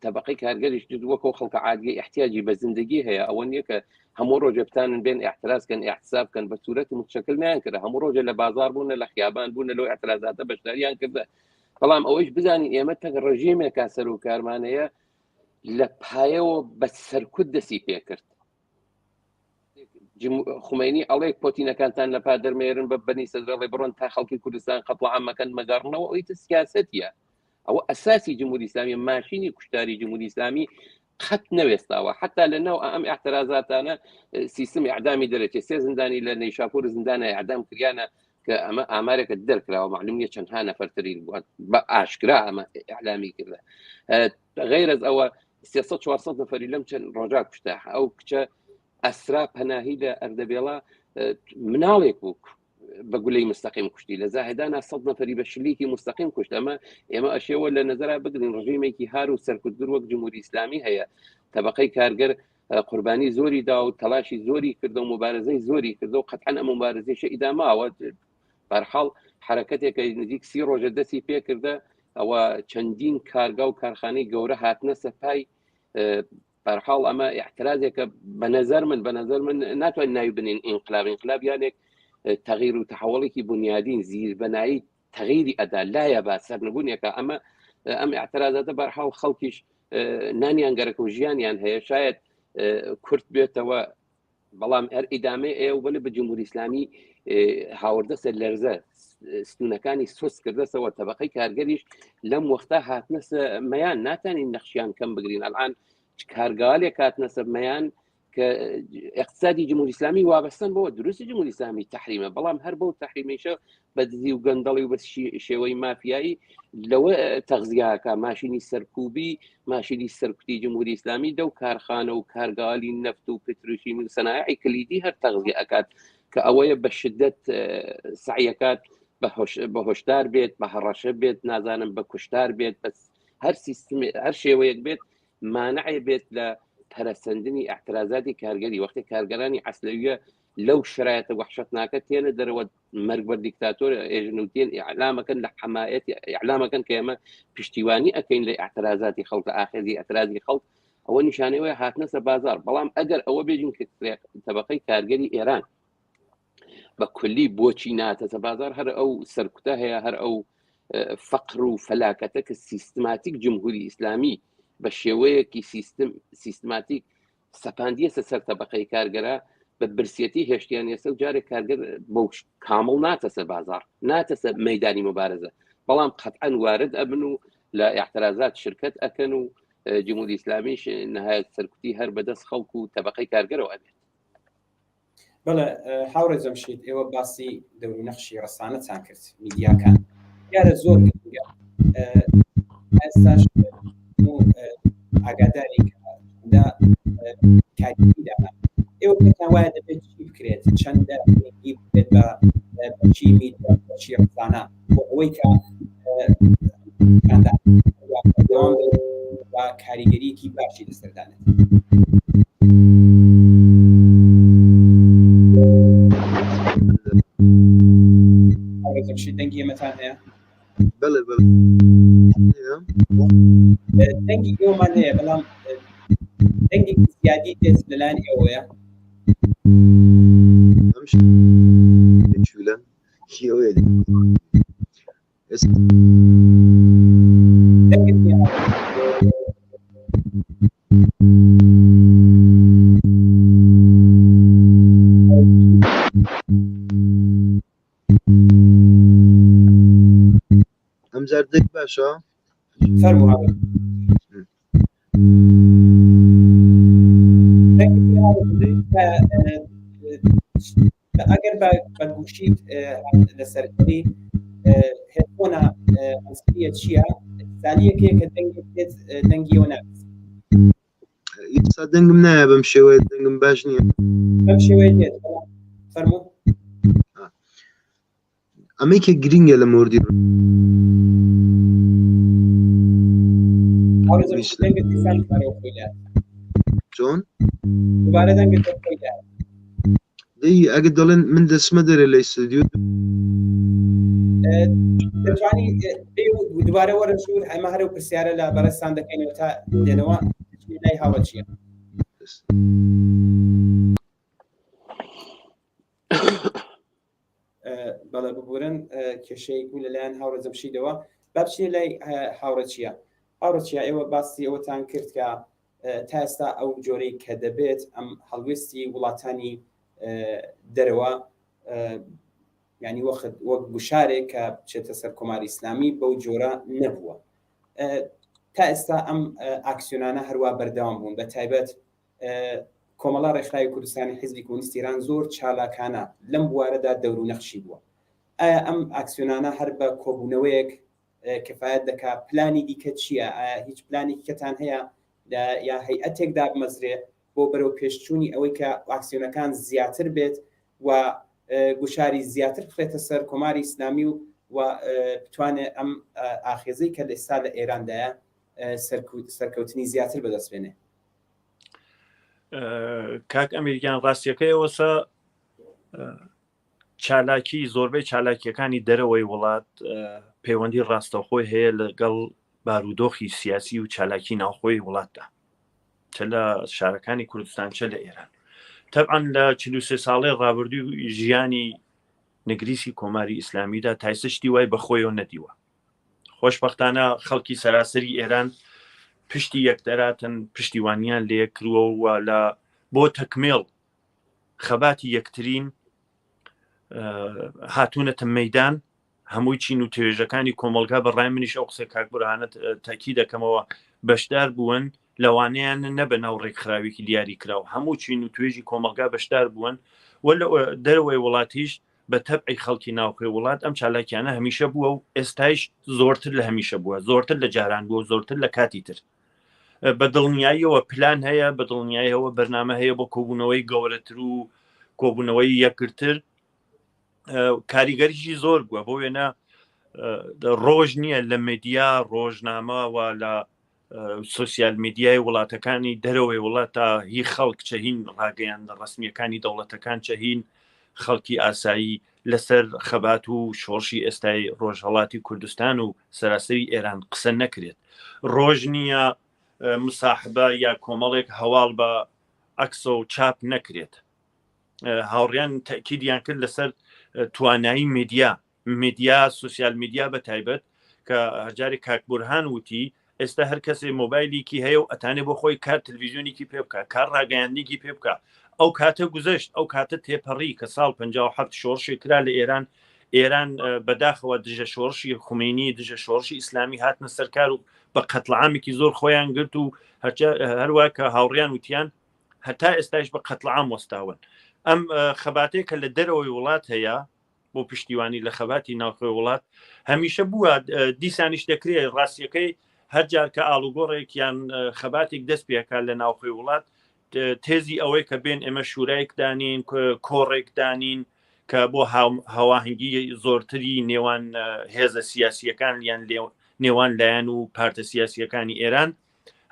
تەبقەی کارگەریش وەکو خەڵکە عادیە احتیاجی بە زندگی هەیە ئەوە نییە کە هەموو ڕۆژە بتانن بێن احترازکەن احتسابکەن بە صورەت متشکل نیان کردە هەموو ڕۆژە لە بازار بوون لە خیابان بوون لەو احترازاتە بەشداریان کردە بەڵام ئەوەش بزانین ئێمە تەک ڕژیمێکا سەر و کارمانەیە لە پایەوە بە سەرکوت دەسی پێکرد خومینی ئەڵێک پۆتینەکانتان لە پا دەرمێرن بە بەنی سەدرەڵێ بڕۆن تا خەڵکی کوردستان قەتڵ عامەکەن مەگەڕنەوە ئەویتە سیاسەتیە ئەوە ئەساسی جمهوری ئیسلامی ماشینی کوشتاری جمهوری ئیسلامی قەت نەوێستاوە حتا لەناو ئەم احترازاتانە سیستم ئیعدامی دەرەچێت سێ زندانی لە نەیشاپور زندانە ئیعدام کریانە کە ئەمە ئامارێکە دەرکراوە معلوم نیە چەندها نەفەرترین بووە بە ئاشکرا ئەمە ئیعلامی کردە غیر از ئەوە 300-400 نەفەری لەم چەند ڕۆژا کوشتە ئەو کچە ئەسرا پەناهی لە ئەردەبێڵا مناڵێک بوو بە گولەی مستەقیم کوشتی لە زاهدانە 100 نەفەری بە شلیکی مستەقیم کوشت ئێمە ئەشێوە لە نەزەرا بگرین ڕژیمێکی هار و سەرکوتگر وەک جمهوری ئیسلامی هەیە تەبقەی کارگەر قوربانی زۆری دا و تەلاشی زۆری کردە و مبارزەی زۆری کردە و قەتعەن ئەم مبارزەیە ئیداماوە بەرحاڵ حرەکەتێکە نزیک 30 ڕۆژە دەستی پێ کردە ئەوە چەندین کارگا و کارخانەی گەورە هاتنە سەپای بەرحاڵ ئەمە احترازێکە بە نەزەر من ناتوانین ناوی بنین ئینقلاب یانێک تغییر و تحولێکی بنیادین زیربەنایی تغییری ئەدا لایە با سەرنبوونیەکە ئەمە ئەم اعتراضاتە بەرحاڵ خەڵکیش نانیان گەرەکە و ژیانیان هەیە شاید کورت بێتەوە بەڵام هەر ئیدامێ ئێوە بڵێ بە جمهوری ئیسلامی هاوردە سەر لەرزە ستونەکانی سوس کردەسەوە تەبقەی کارگەریش لەم وەختا هاتنە مەیان ناتوانین نەخشیان کەم بگرین ئەلان کارگالێک هاتنە سەر مەیان کە اقتصادی جمهوری ئیسلامی وابەستن بۆ دروستی جمهوری ئیسلامی تحریمە بەڵام هەر بۆ تحریمێشە بە دزی و گەندەڵی و بە شێوەی مافیایی لەوە تەغزیاکە ماشینی سەرکوبی ماشینی سەرکوتی جمهوری ئیسلامی دەو کارخانە و کارگالی نەفت و پتروشیمی و سەنایعی کلیدی هەر تەغزیە ئەکات کە ئەوەیە بە شدت سعیەکات بە هۆشدار بێت بە هەڕەشە بێت نازانم بە کوشتار بێت بەس هەر سیستم هەر شێوەیەک بێت مانعی بێت لە پەرەسەندنی اعتراضاتی کارگەری وەختی کارگەرانی عەسلەویە لەو شرایەتە وەحشەتناکە تێنە دەرەوە مەرگ بە دیکتاتۆر ئێژنوتێن ئیعلامەکەن لە حمایەتی ئیعلامەکەن کە ئێمە پشتیوانی ئەکەین لە اعتراضاتی خەڵک ئاخری ئەترازی خەڵک ئەوە نیشانەوەی هاتنە سەر بازار بەڵام ئەگەر ئەوە بێژین کە تەبەقەی کارگەری ئێران بە کولی بۆچی ناتەسە بازار هەر ئەو سەرکوتە هەیە هەر ئەو فەقر و فەلاکەتە کە سیستماتیک جمهوری ئیسلامی بە شێوەیەکی سیستماتیک سەپاندیە سەر تەبەقەی کارگەرە بە برسێتی هێشتیان ێستا و جارێک کارگەر بە کامڵ ناتەسە بازار ناتەسە مەیدانی مبارزە بەڵام قەتعەن وارد ئەبن و لە اعتراضات شرکت ئەکەن و جمهوری ئیسلامیش نهایەت سەرکوتی هەر بەدەست خەڵک و تەبەقەی کارگەرەوە ئەبێت. بەڵێ حاورە جەمشید ئێوە باسی دەورونەخشی ڕەسانەتان کرد میدیاکان یارە زۆر ئێستاش ئاگاداری کاریدانا ئێوە پێتان وایە دەبێت چی بکرێت چەندە بکرێت بە چی میدیا چی ڕەسانە بۆ ئەوەی کە و کاریگەریەکی باشی لەسەردانێت. دەنگی ئێمەتان هەیە؟ بەڵێ دەنگی ئێوەمان هەیە بەڵام دەنگی زیادی دێت لەلایەن ئێوەیە ئەمجار دەنگ باشە فەرموو ئەگەر بە گوشیت لەسەرکردی هێفۆنە ئەسپیە چییە سالیەکێ کە دەنگێت دەنگیەوە نابێت ئێستا دەنگم نایە بەم شێوەیە دەنگم باش نییە بەم شێوەیە دێت فەرموو ئەمەی کە گرینگە لە مردی چۆن دوبارە دەنگت دەی ئەگە دەڵێن من دەسمە دەرە لە ئیستودیۆ دەتوانی دوبارە وەرە ژوور ئەمە هەرو پرسیارە لە بەڕێستان دەکەینەوە تا دێنەوە لای هاوڕە چییە؟ بەڵێ ببورن کێشەیەک بوو لەلایەن هاوڕە جەمشیدەوە با بچینە لای هاوڕە چییە؟ هاوڕە چییە ئێوە باسی ئەوەتان کرد کە تا ئێستا ئەو جۆرەی کە دەبێت ئەم هەڵوێستی وڵاتانی دەرەوە ینی وەک گوشارێک کە بچێتە سەر کۆماری ئیسلامی بەو جۆرە نەبووە تا ئێستا ئەم ئاکسیۆنانە هەروە بەردەوام بوون بە تایبەت کۆمەڵا ڕێکخراوی کوردستانی حیزبی کۆمونیستی ئیران زۆر چالاکانە لەم بوارەدا دەورونەخشی بووە ئایا ئەم ئاکسیۆنانە هەر بە کۆبوونەوەیەک کفایەت دەکات پلانی دیکە چییە؟ ئایا هیچ پلانی کەتان هەیە یا هەیئەتێکدا بمەزرێ بۆ بەرەو پێشچوونی ئەوەی کە ئاکسیۆنەکان زیاتر بێت و گوشاری زیاتر بخرێتە سەر کۆماری ئیسلامی و بتوانێت ئەم ئاخێزەی کە ئێستا لە ئێراندایە سەرکەوتنی زیاتر بەدەستێنێ؟ کاک ئەمریکیان ڕاستیەکەیەوەسە چالاکی زۆربەی چالاکیەکانی دەرەوەی وڵات پەیوەندی ڕاستەخۆی هەیە لەگەڵ بارودۆخی سیاسی و چالاکی ناوخۆی وڵاتدا چ لە شارەکانی کوردستان چە لە ئێران تەبعاً لە 43 ساڵەی ڕابردووی ژیانی نگریسی کۆماری ئیسلامیدا تایسشتی وای بەخۆیەوە نەدیوە خۆشبەختانە خەڵکی سەراسەری ئێران پشتی یەکدەراتن پشتیوانیان لێ کردووە لە بۆ تەکمیڵ خەباتی یەکترین هاتوونەتە مەیدان هەمووی چین و توێژەکانی کۆمەلگا بەڕای منیش ئەو قسە کاک بورهانەت تاکی دەکەمەوە بەشدار بوون لەوانەیان نەبە ناو ڕێکخراوێکی دیاری کراوە هەموو چین و توێژی کۆمەلگا بەشدار بوون و لە دەرەوەی وڵاتیش بە تەبعی خەڵکی ناوخۆی وڵات ئەم چالاکیانە هەمیشە بووە و ئێستایش زۆرتر لە هەمیشە بووە زۆرتر لە جاران بووە زۆرتر لە کاتی تر بە دڵنیاییەوە پلان هەیە بە دڵنیاییەوە بەرنامە هەیە بۆ کۆبوونەوەی گەورەتر و کۆبوونەوەی یەکگرتر کاریگەریشی زۆر بووە بۆ وێنە ڕۆژ نییە لە مدیا ڕۆژنامەوە لە سوسیال میدیای وڵاتەکانی دەرەوەی وڵات تا هی خەڵک چەهین ڕاگەیان لە ڕسمیەکانی دەوڵەتەکان چەهین خەڵکی ئاسایی لەسەر خەبات و شۆڕشی ئێستای ڕۆژهەڵاتی کوردستان و سەراسەری ئێران قسە نەکرێت ڕۆژ نییە مساحبە یا کۆمەڵێک هەواڵ بە ئەکسە و چاپ نەکرێت هاوڕیان تاکیدیان کرد لەسەر توانایی میدیا سوسیال میدیا بە تایبەت کە هەرجارێک کاکبورهان وتی ئێستا هەر کەسێ مۆبایلیکی هەیە و ئەتانێ بۆ خۆی کار تلڤیزیۆنێکی پێ بکە کار ڕاگەیاندنێکی پێ بکە ئەو کاتە گوزەشت ئەو کاتە تێپەڕی کە ساڵ 57 شۆڕشی کرا لە ئێران بەداخەوە دژە شۆڕشی خومینی دژە شۆڕشی ئیسلامی هاتنە سەرکار و بە قەتڵعامێکی زۆر خۆیان گرت و هەروە کە هاوڕیان وتیان هەتا ئێستاش بە قەتڵعام وەستاون ئەم خەباتەیە کە لە دەرەوەی وڵات هەیە بۆ پشتیوانی لە خەباتی ناوخۆی وڵات هەمیشە بووە دیسانیش دەکرێت ڕاستیەکەی هەرجار کە ئاڵوگۆڕێک یان خەباتێک دەست پێکات لە ناوخۆی وڵات تێزی ئەوەی کە بێن ئێمە شوورایەک دانین کۆڕێک دانین کە بۆ هەواهنگگی زۆرتری نێوان هێزە سیاسیەکان یان نێوان لایەن و پارتە سیاسیەکانی ئێران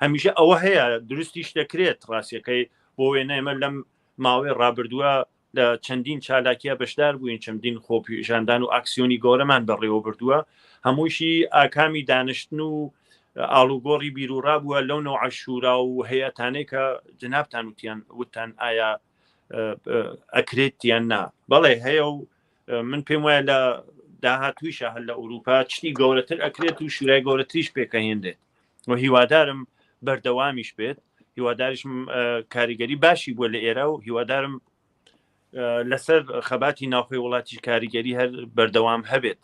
هەمیشە ئەوە هەیە دروستیش دەکرێت ڕاستیەکەی بۆ وێنە ئێمە لەم ماوەی ڕابردووە لە چەندین چالاکیە بەشدار بووین چەندین خۆپیژاندان و ئاکسیۆنی گەورەمان بەڕێوە بردووە هەمووشی ئاکامی دانیشتن و ئاڵوگۆڕی بیرروڕا بووە لەو نەوع عەشورا و هەیەتانەی کە جنابتان وتان ئایا ئەکرێتیان نا بەڵێ هەیە و من پێم وایە لە داهاتویشە هەر لە ئەوروپا چتی گەورەتر ئەکرێت و شورای گەورەتریش پێکەهێندێت و هیوادارم بەردەوامیش بێت هیواداریشم کاریگەری باشی بووە لە ئێرە و هیوادارم لەسەر خەباتی ناوخۆی وڵاتی کاریگەری هەر بەردەوام هەبێت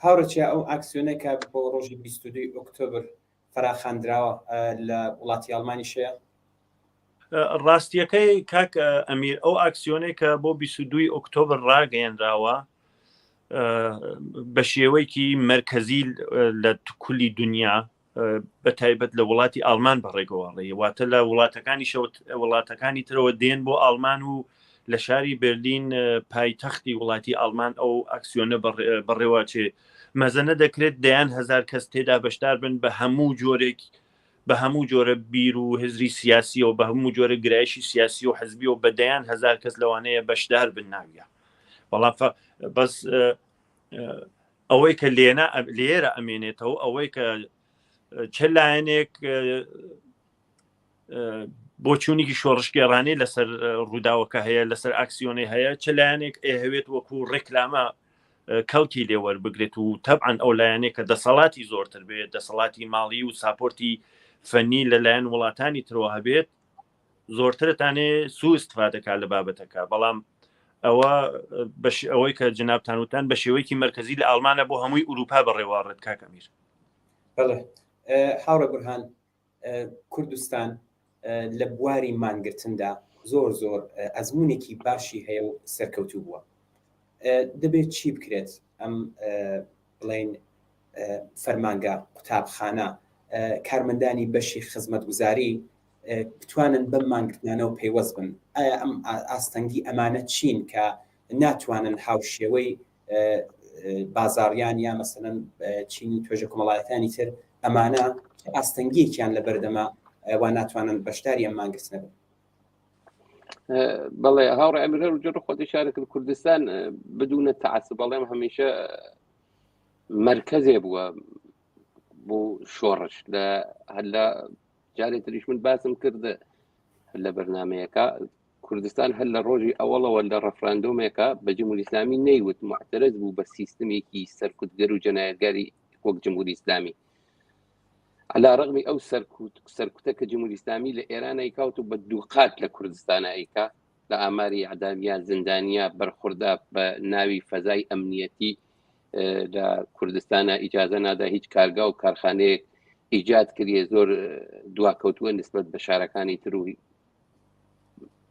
هاوڕێکیا ئەو ئاکسیۆنێکە بۆ ڕۆژی 22 ئۆکتۆبر فراخاندراوە لە وڵاتی ئەڵمانی شەیە ڕاستیەکەی کاک ئەمیر ئەو ئاکسیۆنێک کە بۆ 22 ئۆکتۆبر ڕاگەیەنراوە بە شێوەیەکی مرکزی لە کولی دنیا بە تایبەت لە وڵاتی ئەڵمان بەڕێگەوەڕێ واتە لە وڵاتەکانی ترەوە دێن بۆ ئەڵمان و لە شاری بەرلین پایتەختی وڵاتی ئەڵمان ئەو ئاکسیۆنە بەڕێواچێ مەزەنە دەکرێت دەیان هزار کەس تێدا بەشدار بن بە هەموو جۆرێک بە هەموو جۆرە بیر و هزری سیاسی و بە هەموو جۆرە گرایشی سیاسی و حزبی و بەدەیان هزار کەس لەوانەیە بەشدار بن ناویە بەڵام بەس ئەوەی کە لێرە ئەمێنێتەوە ئەوەی کە چه لایەنێک بۆ چوونێکی شۆڕشگێڕانەی لەسەر ڕووداوەکە هەیە لەسەر ئاکسیۆنی هەیە چه لایەنێک ئێهەوێت وەکو ڕێکلامە کەڵکی لێوەربگرێت و تەبعاً ئەو لایەنێک کە دەسەڵاتی زۆرتر بێت دەسەڵاتی ماڵی و ساپۆرتی فەنی لەلایەن وڵاتانی ترەوە هەبێت زۆرترتانێ سوء استفادەکە لە بابەتەکە بەڵام ئەوەی کە جنابتانوتان بە شێوەیەکی مرکزی لە ئەڵمانە بۆ هەمووی ئوروپا بەڕێوەڕێت کاکەمیر بەڵێ هاوڕێ بورهان کوردستان لە بواری مانگرتندا زۆر ئەزمونێکی باشی هەیە و سەرکەوتوو بووە دەبێت چی بکرێت ئەم بڵێن فەرمانگە قوتابخانە کارمەندانی بەشی خزمەتگوزاری بتوانن بەم مانگرتنانەوە پەیوەست بن ئایا ئەم ئاستەنگی ئەمانە چین کە ناتوانن هاوشێوەی بازاڕیان یا مەسەلەن چینی توێژە کۆمەڵایەتانی تر ئەمانە ئاستەنگیەکیان لە بەردەما وا ناتوانن بەشداری ئەم مانگرتنە بن بەڵێ هاوڕێ ئەمیر هەر جۆر خۆت ئیشارە کرد کوردستان بدون تەعەسوب بەڵێم هەمیشە مرکزێ بووە بۆ شۆڕش هەر لە جارێ تریش من باسم کردە لە بەرنامەیەکە کوردستان هەر لە ڕۆژی ئەوڵەوە لە ڕەفراندۆمێکە بە جمهوری ئیسلامی نەیوت معتەرەز بوو بە سیستەمێکی سەرکوتگەر و جەنایەتگاری وەک جمهوری ئیسلامی على رغم ئەو سەرکوتە کە جمهوری ئیسلامی لە ئێران ئەیکاوت و بە دووقات لە کوردستان ئەیکا لە ئاماری عەدامیە زندانیە بەرخوردا بە ناوی فەزای ئەمنیەتی لە کوردستانە ئیجازە نادا هیچ کارگا و کارخانەیەک ئیجاد کردیە زۆر دواکەوتووە نسبەت بە شارەکانی تر و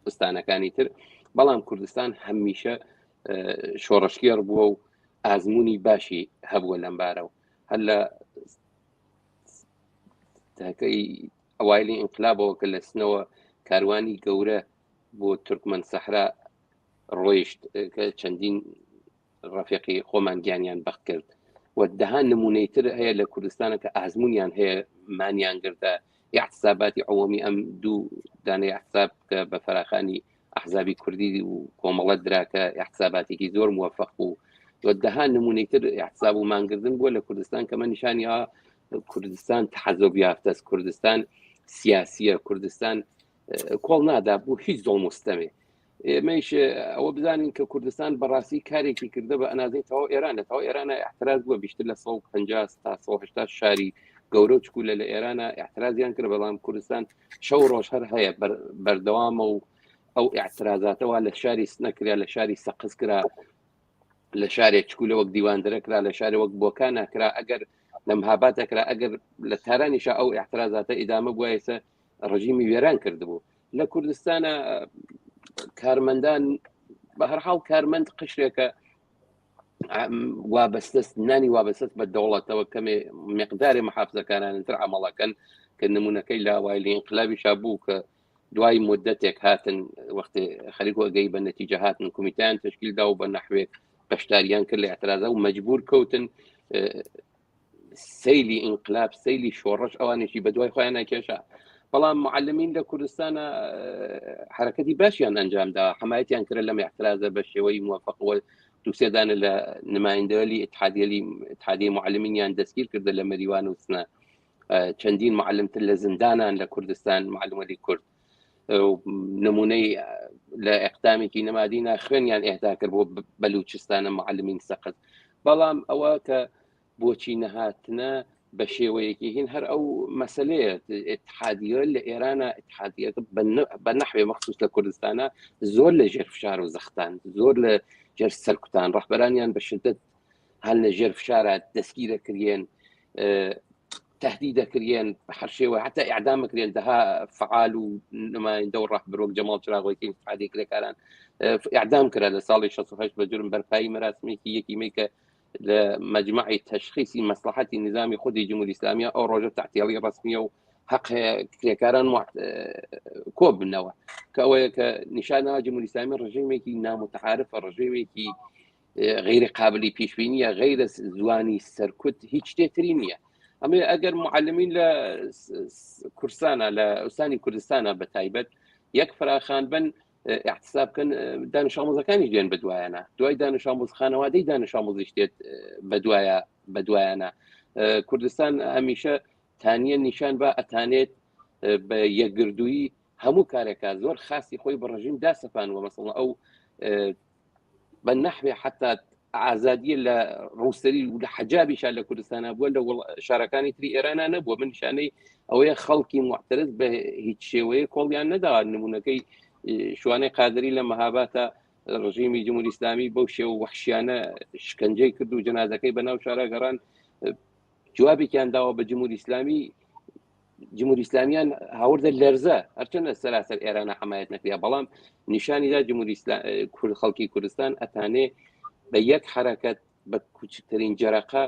بستانەکانی تر بەڵام کوردستان هەمیشە شۆڕشگێڕ بووە و ئازموونی باشی هەبووە لەمبارەوە هەر لە تاکەی ئەوایلی ئینقلابەوە کە لە سنەوە کاروانی گەورە بۆ تورکمەن سەحرا ڕۆیشت کە چەندین ڕەفیقی خۆمان گیانیان بەخت کرد و دەها نمونەیتر هەیە لە کوردستانە کە ئازمونیان هەیە مانیان گرتە احتساباتی عوەمی ئەم دوو دانەی احتساب کە بە فەراخانی ئەحزابی کوردی و کۆمەڵەت دراکە احتساباتێکی زۆر موفق و دەها نمونەیتر احتساب و مانگردن بووە لە کوردستان کەمە نیشانی کوردستان تحەزب یافتەس، کوردستان سیاسیە، کوردستان کۆڵ نادا بوو هیچ زۆڵمستەمێ. ئێمەش ئەوە بزانین کە کوردستان بەڕاستی کارێکی کردە بە ئەنازەی تەواو ئێرانە، تەواو ئێرانە احتراز بووە بیشتر لە 150 تا 180 شاری گەورە و چکولە لە ئێرانە احترازیان کرد، بەڵام کوردستان شەو ڕۆژ هەر هەیە بەردەوامە و ئەو احترازاتەوە لە شاری سنەکرا، لە شاری سەقز کرا، لە شارێک چکولە وەک دیواندرەکرا، لە شارێ وەک بۆکان ناکرا، ئەگەر لە مهاباتەکرا، ئەگەر لە تارانیشە ئەو احترازاتە ئیدامە بووە ئێستا ڕژیمی وێران کردبوو. لە کوردستانە کارمەندان بە هەر حاڵ کارمەند قشرێکە وابەستەست نانی وابەستەست بە دەوڵەتەوە کەمێ مقداری محافزەکارانتر عمەڵەکەن کە نمونونەکەی لاوای لە ئینقلابیشا بوو کە دوای مدەتێک هاتن وەختی خەریک وەگەی بە نەتیجە هاتن کمیتیان تشکیلدا و بە نەحوێ بەشداریان کرد لە اعتراضە و مەجبور کەوتن سەیلی ئینقلاب سەیلی شۆڕش ئەوانێکی بە دوای خۆیان ناکێشا. بەڵام معلمین لە کوردستانە حرەکەتی باشیان ئەنجامدا، حمایەتیان کرد لەم اعتراضە بە شێوەی موفقەوە دووسێدانە لە نمایندەوەلی اتحادیە معلمینیان دەستگیر کردە لە مەریوان و سنە، چەندین معلمتر لە زندانان لە کوردستان معلومەتی کورد نمونەی لە ئەقدامێکی نەمادینە خوێنیان ئێهدا کرد بۆ بەلوچستانە معلمین سەقز. بەڵام ئەوە کە بۆچی نەهاتنە بە شێوەیەکی هین هەر ئەو مەسلەیە اتحادیە لە ئێرانە اتحادیەکە بە نەحوێ مەخصوص لە کوردستانە زۆر لە ژێر فشار و زەختان، زۆر لە ژێر سەرکوتان، ڕەحبەرانیان بە شدت هەل لە ژێر فشارە دەستگیرەکرێن، تهدیدەکرێن بە هەر شێوە، حتا ئیعدامەکرێن. دەها فعال و نمایندە و ڕەحبەرۆک جەماڵ چراغۆیەکی اتحادیە کرێکاران ئیعدام کرا لە ساڵی 68 بە جرم بەرپایی مەراسمێکی یەکیمەی کە لە مجمعی تشخیصی مەسلحەتی نظامی خودی جمهوری ئیسلامیە ئەو ڕۆژە تحتیاڵی ڕسمیە و حق کرێکاران کۆ بنەوە کە ئەوەیە کە نیشانەوە جمهوری ئیسلامی ڕژیمێکی نامتعارفە، ڕژیمێکی غیری قابلی پیشبینیە، غیرە زوانی سەرکوت، هیچ شتێتری نییە. ئەمێ ئەگەر معلمین لە کورسانە لە ئوستانی کوردستانە بە تایبەت یەک فراخان بن احتساب کن دانش آموزەکانی دێن بە دوایانە، دوای دانش آموز خانەوادەی دانش آموزی شتێت بە دوایانە. کوردستان هەمیشە تانیە نیشان بە ئەتانێت بە یەکگردووی هەموو کارێکە زۆر خاصی خۆی بە ڕژیم داسەپانوە، مەسەڵەن ئەو بە نەحوێ حتا ئازادیە لە ڕووسەری و لە حەجابیشا لە کوردستانە بووە لە شارەکانی تری ئێرانە نەبووە. من نیشانەی ئەوەیە خەڵکی معترض بە هیچ شێوەیە کۆڵیان نەداوە. نمونونەکەی شوانەی قادری لە مەهاباتە ڕژیمی جمهوری ئیسلامی بەو شێوە وەحشیانە شکنجەی کرد و جەنازەکەی بەناو شارە گەڕان، جوابێکیان داوە بە جمهوری ئیسلامی. جمهوری ئیسلامیان هاوردە لەرزە هەرچەندە سەراسەر ئێرانە حمایەت نەکریا، بەڵام نیشانیدا جمهوری خەڵکی کوردستان ئەتانێ بە یەک حرەکەت بە کوچکترین جەرەقە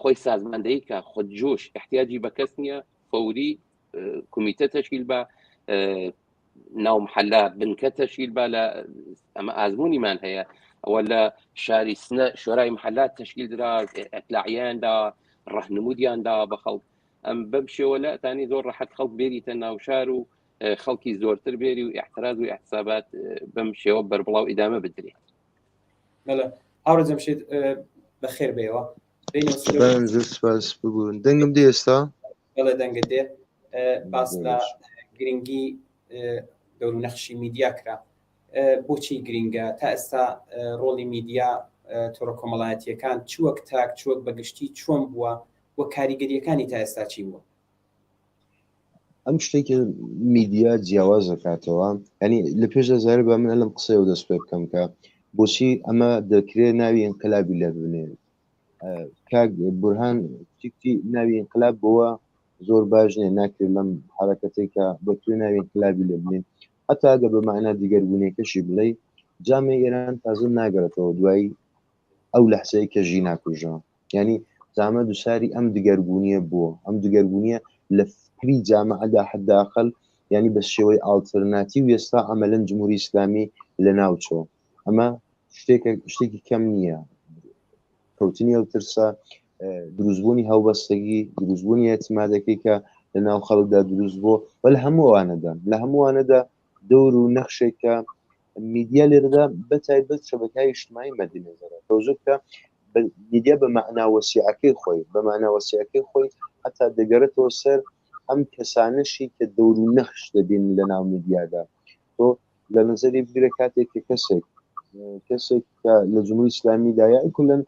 خۆی سازماندەیی کە خودجۆش احتیاجی بە کەس نییە، فەوری کمیتە تەشکیل بە ناو محەلا بنکە تەشکیل بە لە ئەمە ئازمونیمان هەیە. ئەوە لە شاری سنە شۆرای محەلات تەشکیل درا، ئەتلاعیاندا ڕەهنمودیاندا بە خەڵک. ئەم بەم شێوە لە ئەتانی زۆر ڕەحەت خەڵک بێریتە ناو شار و خەڵکی زۆرتر بێری و احتراز و احتسابات بەم شێوە بەربڵاو ئیدامە بدرێت. هاوڕە جەمشید بەخێر بێەوە سپاس ببوون. دەنگم دێ ئێستا؟ بەڵێ دەنگت دێ. باس لە گرنگی دەور و نەخشی میدیا کرا. بۆچی گرنگە تا ئێستا ڕۆڵی میدیا تۆڕە کۆمەڵایەتیەکان چوەک تاک چوەک بەگشتی چۆن بووە و کاریگەریەکانی تا ئێستا چی بووە؟ ئەم شتێکی میدیا جیاواز دەکاتەوە، ینی لە پێش دەزار بە من لەم قسەی و دەست پێ بکەم کە بۆچی ئەمە دەکرێت ناوی ئینقلابی لێ بنێ. کاک بورهان چیکتی ناوی ئینقلاب بووە زۆر باش نیە، ناکرێت لەم حرەکەتێک کە بەتوێ ناوی ئینقلابی لێ بنێن، حتا ئەگە بە مەعنا دیگەربوونێکەشی بڵێ جامی ئێران تازە ناگەڕێتەوە دوای ئەو لەحزەیە کە ژی ناکوژەوە. ینی زامە دووساری ئەم دیگەربوونیە بووە، ئەم دیگەربوونیە لە فکری جامعەدا حداقل ینی بە شێوەی ئالتەرناتیو ئێستا ئەمەلەن جمهوری ئیسلامی لە ناوچەوە. ئەمە شتێکی کەم نییە. کەوتنی ئەو ترسە دروستبوونی هەوبەستگی، دروستبوونی اعتمادەکەی کە لە ناو خەڵکدا دروست بوو، بە لە هەمووانەدا دەور و نەخشێکە میدیا لێرەدا بەتایبەت شەبەکەی اجتماعی مەدینەزەرە تۆزۆکە میدیا بە معناوەسیعەکەی خۆی حتا دەگەڕێتەوە سەر ئەم کەسانشی کە دەور و نەخش دەبین لە ناو میدیادا. تۆ لە نظری بگرە کاتێک کە کەسێک لە جمهوری ئیسلامی دایە کولن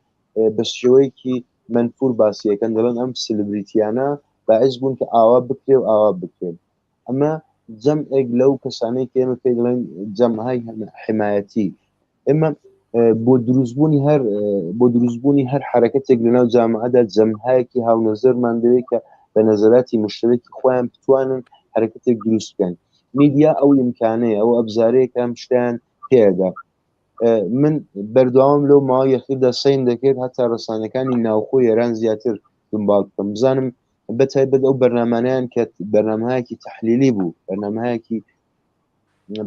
بە شێوەیەکی منفور باسیەکەن دەڵێن ئەم سلبریتیانە باعث بوون کە ئاوا بکرێ و ئاوا بکرێن. ئەمە جەمعێک لەو کەسانەی کە ئێمە پێی دەڵێن جەمعهای حمایەتی، ئێمە بۆ دروستبوونی هەر حرەکەتێک لەناو جامعەدا جەمعهایەکی هاونەزەرمان دەوێت کە بە نەزەراتی مشترکی خۆیان بتوانن حرەکەتێک دروست بکەن. میدیا ئەو ئیمکانەیە، ئەو ئەبزارەیە کە ئەم شتیان پێدا. من بەردەوام لەو ماوەی یەخیردا سەین دەکرێت هەتا ڕێسانەکانی ناوخۆ ئێران زیاتر دنبال بکەم، بزانم بەتایبەت ئەو بەرنامانیان کە بەرنامەیەکی تەحلیلی بوو، بەرنامەیەکی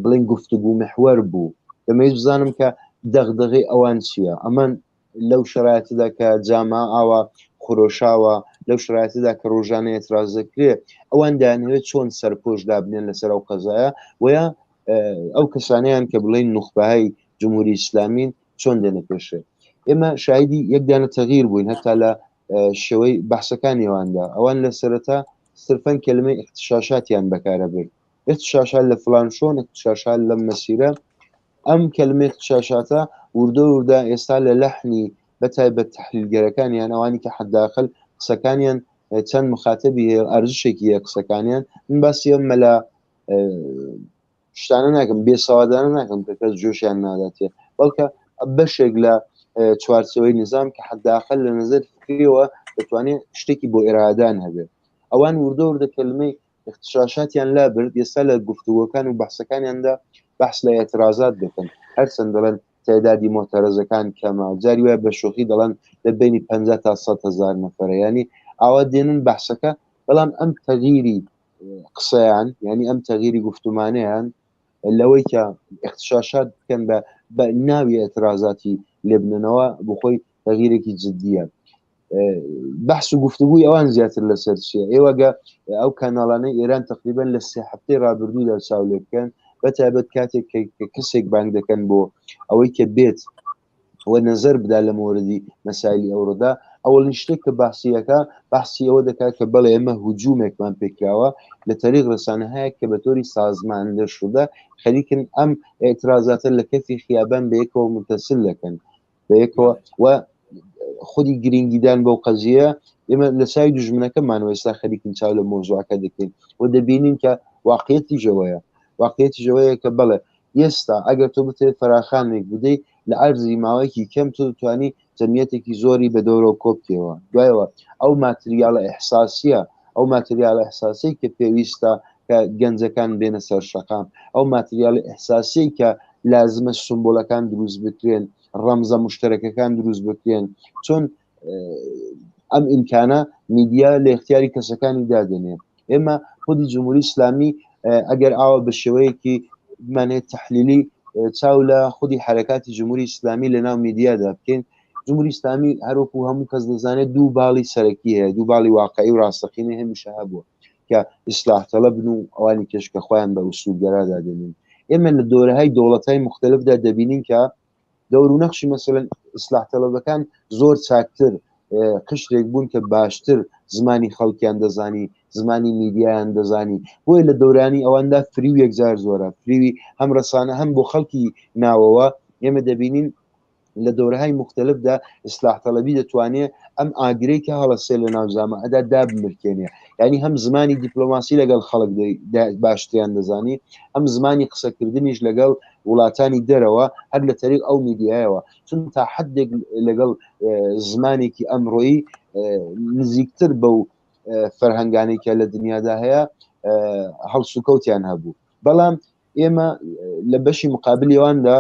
بڵین گفتگو محور بوو، دەمەوێت بزانم کە دەغدغەی ئەوان چییە. ئەمەن لەو شرایطدا کە جامعە ئاوا خۆرۆشاوە، لەو شرایطدا کە ڕۆژانە ئێتراز دەکرێت، ئەوان دەیانەوێت چۆن سەرپۆش دابنێن لەسەر ئەو قەزایە، ویا ئەو کەسانیان کە بڵین نوخبەهای جمهوری ئیسلامین چۆن دێنە پێشێ. ئێمە شایدی یەکدانە تەغیر بووین هەتا لە شێوەی بەحسەکانی ئەواندا. ئەوان لە سەرەتا صرفەن کلمەی اختشاشاتیان بەکارە برد، اختشاشات لە فلان شۆن، اختشاشات لەم مەسیرە. ئەم کلمەی اختشاشاتە وردە ئێستا لە لەحنی بەتایبەت تەحلیلگەرەکانیان، ئەوانی کە حداقل قسەکانیان چەند مخاتەبی هەیە، ئەرزشێکی هەیە قسەکانیان. من باسی ئەم مەلا شتانە ناکەم، بێسەوادانە ناکەم کە کەس جۆشیان ناداتێ، بەڵکە بەشێک لە چوارچەوەی نظام کە حداقل لە نظر فکریەوە دەتوانێت شتێکی بۆ ئێرادان هەبێت. ئەوان وردە کلمەی اختشاشاتیان لا برد، ئێستا لە گفتوگۆکان و بەحسەکانیاندا بەحس لە ئێترازات دەکەن، هەرچەند دەڵێن تعدادی مۆتەرەزەکان کەمە، جاری وایە بە شوخی دەڵێن لە بینی 50 تا 100 هزار نەفەرە، ینی ئاوا دێنن بەحسەکە. بەڵام ئەم تەغییری قسەیان، ینی ئەم تەغییری گفتمانیان لەوەی کە اختشاشات بکەن بە ناوی ئێترازاتی لێبنەوە بخۆی تەغییرێکی جددیە. بەحس و گفتگوی ئەوان زیاتر لەسەر چیە. ئێوەگە ئەو کاناڵانەی ئێران تقریبان لە 3 هەفتەی ڕابردوودا چاو لێ بکەن، بەتایبەت کاتێک کەسێک بانگ دەکەن بۆ ئەوەی کە بێت وە نەزەر بدا لە مۆردی مەسایلی ئەوڕۆدا، ئەوڵین شتێک کە بەحسی ئەوە دەکات کە بەڵێ ئێمە هجوومێکمان پێکراوە لە تەریق ڕێسانەهەیە کە بە تۆری سازماندەشودا خەریکن ئەم ئێترازاتە لە کەفی خیابان بەیەکەوە متصل دەکەن بەیەکەوە و خودی گرنگیدان بەو قەزیە. ئێمە لە سای دوژمنەکەمانەوە ئێستا خەریکن چاو لە مۆزوعەکە دەکەین و دەبینین کە واقعیەتی ژەوەیە کە بەڵێ ئێستا ئەگەر تۆ بتێت فراخانێک بدەیت لە ئەرزی ماوەیەکی کەم تۆ دەتوانی جەمیەتێکی زۆری بە دەورەوە کۆبکەوە. دوایەوە ئەو ماتریالە ئەحساسی کە پێویستە کە گەنجەکان بێنە سەر شەقام، ئەو ماتریالە ئەحساسی کە لازمە سمبۆلەکان دروست بکرێن، ڕەمزە مشتەرەکەکان دروست بکرێن، چۆن ئەم ئیمکانە میدیا لە اختیاری کەسەکانی دادێنێ. ئێمە خودی جمهوری ئیسلامی ئەگەر ئاوە بە شێوەیەکی بمانێت تەحلیلی چاو لە خودی حرەکاتی جمهوری ئیسلامی لە ناو میدیادا بکەین، جمهوری ئیسلامی هەروەکو هەموو کەس دەزانێت دوو باڵی سەرەکی هەیە، دوو باڵی واقعی و ڕاستەقینە هەمیشە هەبووە کە ئیسلاح تەلەب بن و ئەوانی کەشکە خۆیان بە ئوسولگەرا دادێنن. ئێمە لە دۆرەهای دەوڵەتای مختلفدا دەبینین کە دەور و نەخشی مەسەلەن ئیسلاح تەلەبەکان زۆر چاکتر قشرێک بوون کە باشتر زمانی خەڵکیان دەزانی، زمانی میدیایان دەزانی، بۆیە لە دەورانی ئەواندا فری و یەکجار زۆرە، فریوی هەم ڕەسانە هەم بۆ خەڵکی ناوەوە. ئێمە دەبینین لە دەورەهای مختلفدا ئیسلاح تەلەبی دەتوانێت ئەم ئاگرەی کە هەڵەسێ لە ناو جامعەدا دابمرکێنێ، یعنی هەم زمانی دیپلۆماسی لەگەڵ خەڵک باشتریان دەزانی، ئەم زمانی قسەکردنیش لەگەڵ وڵاتانی دەرەوە هەر لە طریق ئەو میدیایەوە، چون تا حدێک لەگەڵ زمانێکی ئەمڕۆیی نزیکتر بەو فەرهەنگانەی کە لە دنیادا هەیە هەڵسوکەوتیان هەبوو. بەڵام ئێمە لە بەشی مقابلیواندا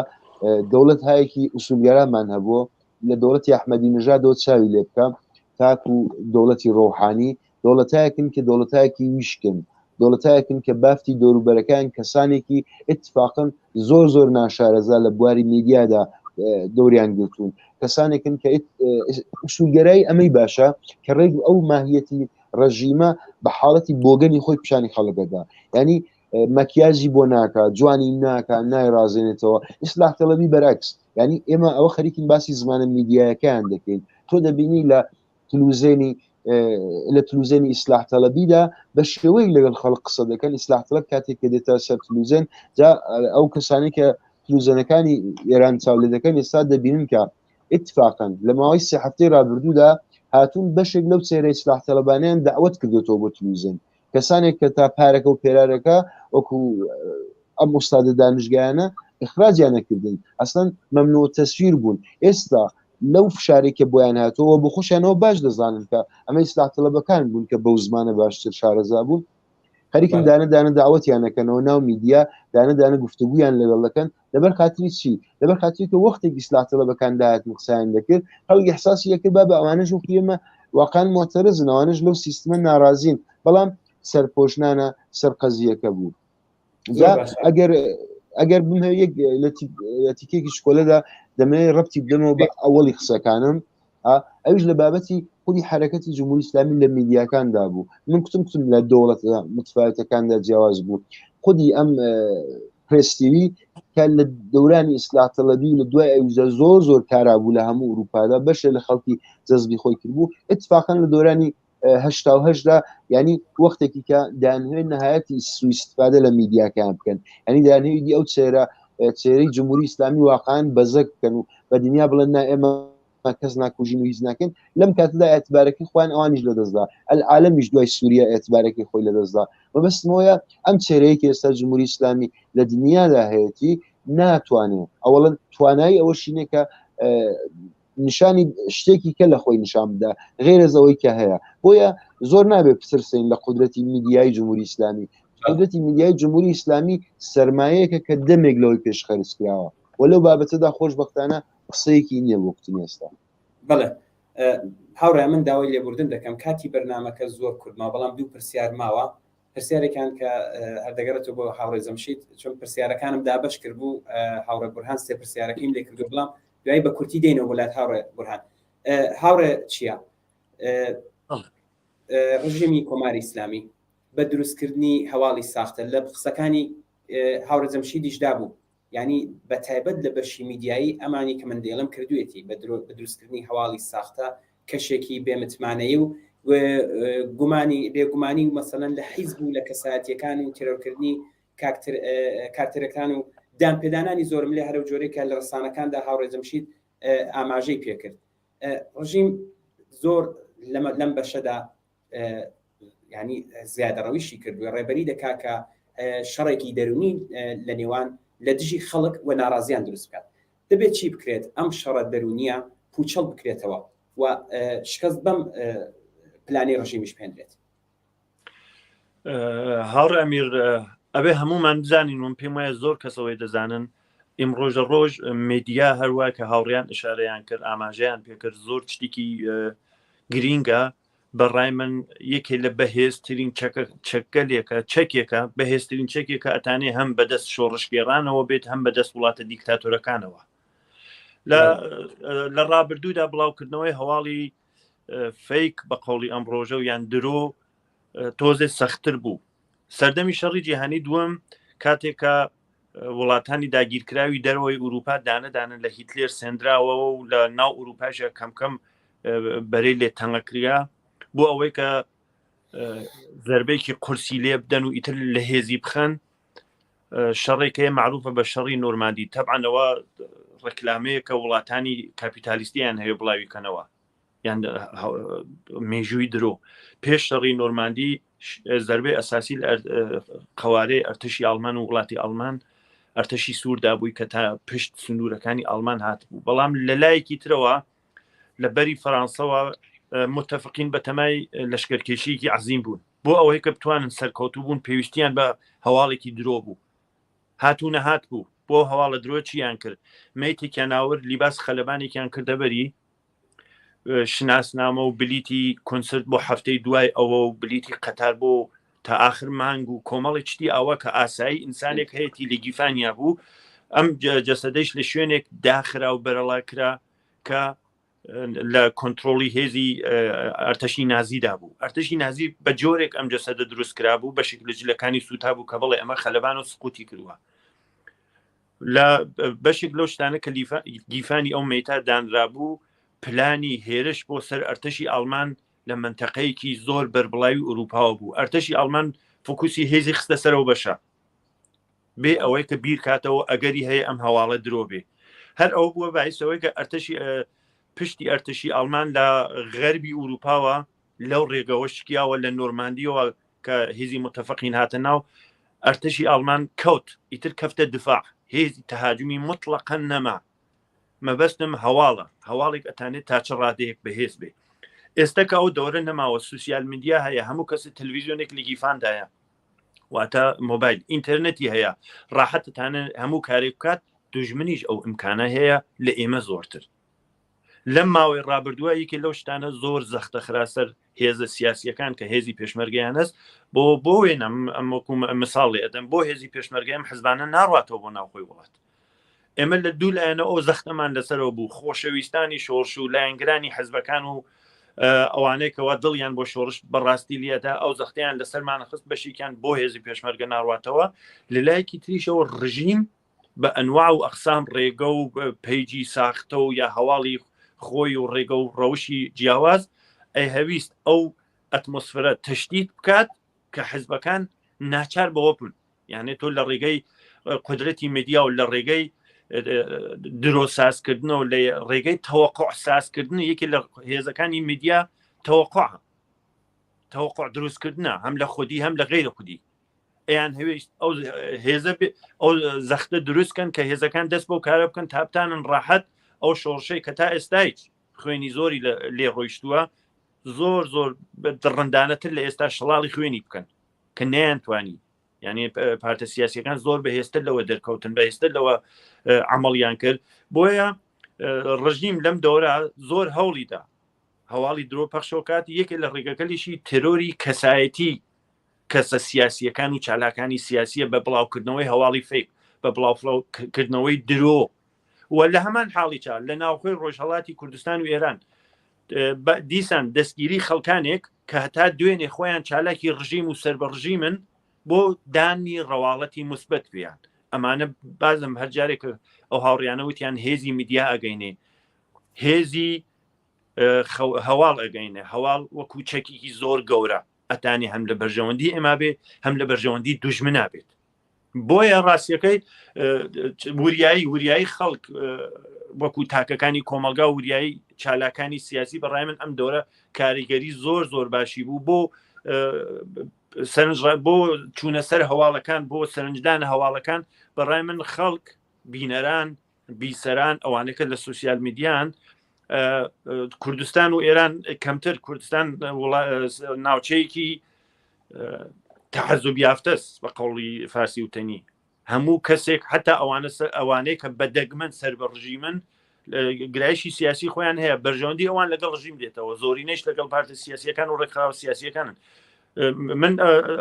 دەوڵەت هایەکی ئوسولگەرامان هەبووە، لە دەوڵەتی ئەحمەدی نژادەوە چاوی لێ بکەم تاکو دەوڵەتی ڕۆحانی، دەوڵەتایەکن کە دەوڵەتایەکی ویشکن، دەوڵەتایەکن کە بافتی دەوروبەرەکان کەسانێکی اتفاقن زۆر ناشارەزا لە بواری میدیادا دەوریان گرتوون کەسانێکن کە ئوسولگەرایی ئەمەی باشە کە ڕێک ئەو ماهیەتی ڕژیمە بە حاڵەتی بۆگەنی خۆی پیشانی خەڵکەدا ینی مەکیاژی بۆ ناکە جوانی ناکە نایڕازێنێتەوە ئیسلاح تەڵەبی بەرعکس ینی ئێمە ئەوە خەریکین باسی زمانە میدیایەکان دەکەین تۆ دەبینی لە تلوزێنی ئیسلاح تەڵەبیدا بە شێوەی لەگەڵ خەڵک قسە دەکەن ئیسلاح تەڵەب کاتێک کە دێتە سەر تلوزێن جا ئەو کەسانی کە تلوزەنەکانی ئێران چاو لێ دەکەن ئێستا دەبینن کە اتفاقن لە ماوەی سێ هەفتەی ڕابردوودا هاتوون بەشێک لەو چێرە ئیسلاح تەڵەبانیان دعوت کردوێتەوە بۆ تلوزێن کەسانێک کە تا پارەکە و پێرارەکە وەکو ئەم ئوستادە دانشگایانە ئخراجیان نەکردن ئەسڵەن مەمنوع تەسویر بوون ئێستا لەو فشارێکە بۆیان هاتەوە بۆ خۆشیانەوە باش دەزانن کە ئەمە ئیسلاح تەڵەبەکان بوون کە بەو زمانە باشتر شارەزا بوون خەریکن دانە داوەتیانەکەنەوە ناو میدیا دانە گفتوگویان لەگەڵ دەکەن لەبەر خاتری چی لەبەر خاتری کە وەختێک ئیسلاح تەڵەبەکان داهاتن قسەیان دەکرد هەڵی احساسی یەکرد با بە ئەوانەش و ئێمە واقعا معتەرزن ئەوانش لەو سیستمە ناڕازین بەڵام سەرپۆشنانە سەر قەزیەکە بوو ئەگەر بمە یەک لە تیکێکی شکۆلەدا دەمەوێت ڕەبتی بدەمەوە بە ئەوەڵی قسەکانم ئەوش لە بابەتی خودی حرەکەتی جمهوری ئیسلامی لە میدیاکاندا بوو من کتم لە دەوڵەت متفاوتەکاندا جیاواز بوو خودی ئەم پرێستیوی کە لە دەورانی ئیسلاح تەڵەبی لە دوای ئەوزە زۆر کارابوو لە هەموو ئوروپادا بەشە لە خەڵکی جەزبی خۆی کردبوو اتفاقا لە دەورانی هەشتا ینی وەختێکی کە دانهێن نهایەتی سوئیستفادە لە میدیاکان بکەن ینی دانهێویدی ئەو چێرەی جمهوری ئیسلامی واقعان بەزەک بکەن و بە دنیا بڵێن ئێمە کەس ناکوژین و هیچ ناکەن لەم کاتدا ئەتبارەکەی خوان ئەوانیش لەدەستدا ئەلعالەمیش دوای سووریا ئەتبارەکەی خۆی لەدەستدا مەبەستمەوەیە ئەم چێرەیەکی ئێستا جمهوری ئیسلامی لە دنیادا هەیەی ناتوانێت ئەوڵەن توانایی ئەوە شینێکە نیشانی شتێکی کە لە خۆی نیشان بدا غێر ئەوەی کە هەیە بۆیە زۆر نابێت بترسین لە قودرەتی میدیای جمهوری ئیسلامی قودرەتی میدیای جمهوری ئیسلامی سەرمایەیەکە کە دەمێک لەوەی پێشخەرج کراوە وەلەو بابەتەدا خۆشبەختانە قسەیەکی نییە بۆ قوتنی ئێستا بەڵێ هاوڕێ من داوای لێبوردن دەکەم کاتی بەرنامەکە زۆر کورتمەوە بەڵام دوو پرسیار ماوە پرسیارێکان کە هەردەگەڕێتەوە بۆ هاوڕێ جەمشید چون پرسیارەکانم دابش کرد بوو هاوڕێ بورهان سێ پرسیارەکەیم لێ کردو بڵام دوایی بە کورتی دێنەوە وڵات هاوڕێ بورهان هاوڕێ چییە ڕژیمی کۆماری ئیسلامی بە دروستکردنی هەواڵی ساختە لە قسەکانی هاوڕێ جەمشیدیشدا بوو ینی بە تایبەت لە بەشی میدیایی ئەمانی کە من دێڵم کردوێتی بە دروستکردنی هەواڵی ساختە کەشێکی بێمتمانەیە و بێگومانی و مەسەڵەن لە حیزب و لە کەساتیەکان و تێرۆرکردنی کارتەرەکان و دامپێدانانی زۆرم لێ هەرە جۆرێکە لە ڕسانەکاندا هاوڕێ جەمشید ئاماژەی پێکرد ڕژیم زۆر لەم بەشەدا ینی زیادەڕەویشی کردووە ڕێبەری دەکا کە شەڕێکی دەرونی لە نێوان لە دژی خەڵک و ناڕازیان دروست بکات دەبێت چی بکرێت ئەم شەڕە دەرونیە پوچەڵ بکرێتەوە و شکست بەم پلانی ڕژیمیش پێندرێت هاوڕێ ئەمیر ئەبێ هەمومان بزانین و پێم وایە زۆر کەسەوەی دەزانن ئیمڕۆژە ڕۆژ میدیا هەروە کە هاوڕیان ئشارەیان کرد ئاماژەیان پێکرد زۆر شتێکی گرینگە بەڕای من یەکێ لە بەهێزترین چەکێکە بەهێزترین چەکێکە ئەتانێ هەم بەدەست شۆڕشگێڕانەوە بێت هەم بەدەست وڵاتە دیکتاتۆرەکانەوە لە ڕابردوودا بڵاوکردنەوەی هەواڵی فەیک بە قەوڵی ئەمڕۆژە و یان درۆ تۆزێ سەختتر بوو سەردەمی شەڕی جیهانی دووەم کاتێکە وڵاتانی داگیرکراوی دەرەوەی ئوروپا دانەدانن لە هیتلێر سێنراوە و لە ناو ئوروپاشە کەمکەم بەرەی لێ تەنگەکریا بۆ ئەوەی کە زەربێکی قورسی لێ بدەن و ئیتر لە هێزی بخەن شەڕێکەیە معروفە بە شەڕی نۆرماندی تەبعانەوە ڕێکلامەیەکە وڵاتانی کاپیتالیستیان هەیە بڵاویکەنەوە یان مێژووی درۆ پێش شەڕی نۆرماندی زەربەی ئەساسی قەوارەی ئەرتشی ئەڵمان و وڵاتی ئەڵمان ئەرتشی سووردا بووی کە تا پشت سنوورەکانی ئەڵمان هاتبوو بەڵام لە لایەکی ترەوە لە بەری فەرانسەوە متفقین بە تەمای لەشکرکێشیەکی عەزیم بوون بۆ ئەوەی کە بتوانن سەرکەوتوو بوون پێویستیان بە هەواڵێکی درۆ بوو هاتوونە هات بوو بۆ هەواڵە درۆ چیان کرد مەیتێکیان ناورد لیباس خەلەبانێکیان کردە بەری شناسنامە و بلیتی کنسرت بۆ هەفتەی دوای ئەوە و بلیتی قەتار بۆ تا آخر مانگ و کۆمەڵی چتی ئەوە کە ئاسایی ئینسانێک هەیەی لە گیفانیا بوو ئەم جەسەدەیش لە شوێنێک داخرا و بەرەڵاکرا کە لە کۆنتترۆلی هێزی ئەرتەشی نازیدا بوو. ئەرتەشی نازی بە جۆرێک ئەم جەسەدە دروستکرا بوو بەشێک لە جلەکانی سوتا بوو کە بڵێ ئەمە خەلەبان و سقوتی کردووە. لە بەشێک لەو شتانە کە گیفانی ئەو مەیتا دانرا بوو پلانی هێرش بۆ سەر ئەرتەشی ئەڵمان لە منتەقەیەکی زۆر بەربڵاوی ئوروپاوە بوو. ئەرتەشی ئەڵمان فۆکوسی هێزی خستە سەرەوە بەشە بێ ئەوەی کە بیر کاتەوە ئەگەری هەیە ئەم هەواڵە درۆ بێ. هەر ئەو بووە باعیسەوەی کە ئەرتەشی پشتی ئەرتەشی ئەڵمان لە غەربی ئوروپاوە لەو ڕێگەوە شکیاوە لە نۆرماندیەوە کە هێزی متەفەقین هاتە ناو ئەرتەشی ئەڵمان کەوت ئیتر کەفتە دفاع هێزی تەهاجمی مطلقاً نەما مەبەستم هەواڵێک ئەتانێت تا چ ڕادەیەک بەهێز بێ. ئێستا کە ئەو دەورە نەماوە سوسیال میدیا هەیە هەموو کەس تەلڤیزیۆنێک لە گیفاندایە واتە مۆبایل ئینتەرنێتی هەیە ڕاحەتتانە هەموو کارێک بکات دوژمنیش ئەو ئیمکانە هەیە لە ئێمە زۆرتر. لەم ماوەی ڕابردووە یەکێ لەو شتانە زۆر زەختە خراسەر هێزە سیاسیەکان کە هێزی پێشمەرگەیان هەست بۆ وێنە ئەمەکو مەساڵی ئەدەم بۆ هێزی پێشمەرگەیم حزبانە ناڕاتەوە بۆ ناوخۆی وڵات. ئێمە لە دوو لایەنە ئەو زەختەمان لەسەرەوە بوو خۆشەویستانی شۆڕش و لایەنگرانی حزبەکان و ئەوانەیەکەوە دڵیان بۆ شۆڕش بەڕاستی لێدا ئەو زەختیان لەسەرمانە خست بەشیکیان بۆ هێزی پێشمەرگە ناڕاتەوە لەلایەکی تریشەوە ڕژیم بە ئەنواع و ئەقسام ڕێگە و پەیجی ساختە و یا هەواڵی خۆی و ڕێگە و ڕەوشی جیاواز ئەی هەویست ئەو ئەتمۆسفرە تشدید بکات کە حزبەکان ناچار بەوە بوون. یعنی تۆ لە ڕێگەی قدرەتی میدیا و لە ڕێگەی درۆ سازکردنەوە لە ڕێگەی تەوەقع سازکردن یەکی لە هێزەکانی میدیا تەوەقع دروستکردنە هەم لە خودی هەم لە غیرە خودی ئەیان هەویست ئەو هێزە ئەو زەختە دروستکەن کە هێزەکان دەست بۆ کارە بکەن تابتانن ڕاحەت ئەو شۆڕشەی کە تا ئێستایچ خوێنی زۆری لێ ڕۆیشتووە زۆر ڕندانەتر لە ئێستا شڵاڵی خوێنی بکەن کە نەیانتوانی یعنی پارتە سیاسیەکان زۆر بەهێزتر لەوە دەرکەوتن بەهێزتر لەوە عملیان کرد. بۆیە ڕژیم لەم دەورە زۆر هەوڵیدا هەواڵی درۆ پەخشۆکات یەکێک لە ڕێگەکەلیشی ترۆری کەسایەتی کەسە سیاسیەکان و چالاکانی سیاسیە بە بڵاوکردنەوەی هەواڵی فێک بە بڵاوکردنەوەی درۆ و لە هەمان حاڵی چار لە ناوخۆی ڕۆژهەڵاتی کوردستان و ئێران دیسان دەستگیری خەڵکانێک کە هەتا دوێنێ خۆیان چالاکی ڕژیم و سەر بە ڕژیمن بۆ دانی ڕەواڵەتی مثبت بیان. ئەمانە بازم هەرجارێک ئەو هاوڕیانەوتیان هێزی میدیا ئەگەینێ هێزی هەواڵ ئەگەینێ هەواڵ وەکو چەکێکی زۆر گەورە ئەتانی هەم لە بەرژەوەندی ئێمە بێ هەم لە بەرژەوەندی دوژمنا بێت. بۆیە ڕاستیەکەی وریایی خەڵک وەکو تاکەکانی کۆمەلگا و وریایی چالاکانی سیاسی بەڕای من ئەم دەورە کاریگەری زۆر باشی بوو بۆ بۆ چوونە سەر هەواڵەکان بۆ سەرنجدان هەواڵەکان بەڕای من خەڵک بینەران بیسەران ئەوانەکە لە سوسیال میدیان کوردستان و ئێران کەمتر کوردستان ناوچەیەکی تەحەزوب یافتەس بە قەوڵی فارسی وتەنی هەموو کەسێک حتا ئەوانەی کە بەدەگمەن سەر بە ڕژیمن گرایشی سیاسی خۆیان هەیە بەرژەوەندی ئەوان لەگەڵ ڕژیم دێتەوە زۆرینەیش لەگەڵ پارتە سیاسیەکان و ڕێکخراوە سیاسیەکانن. من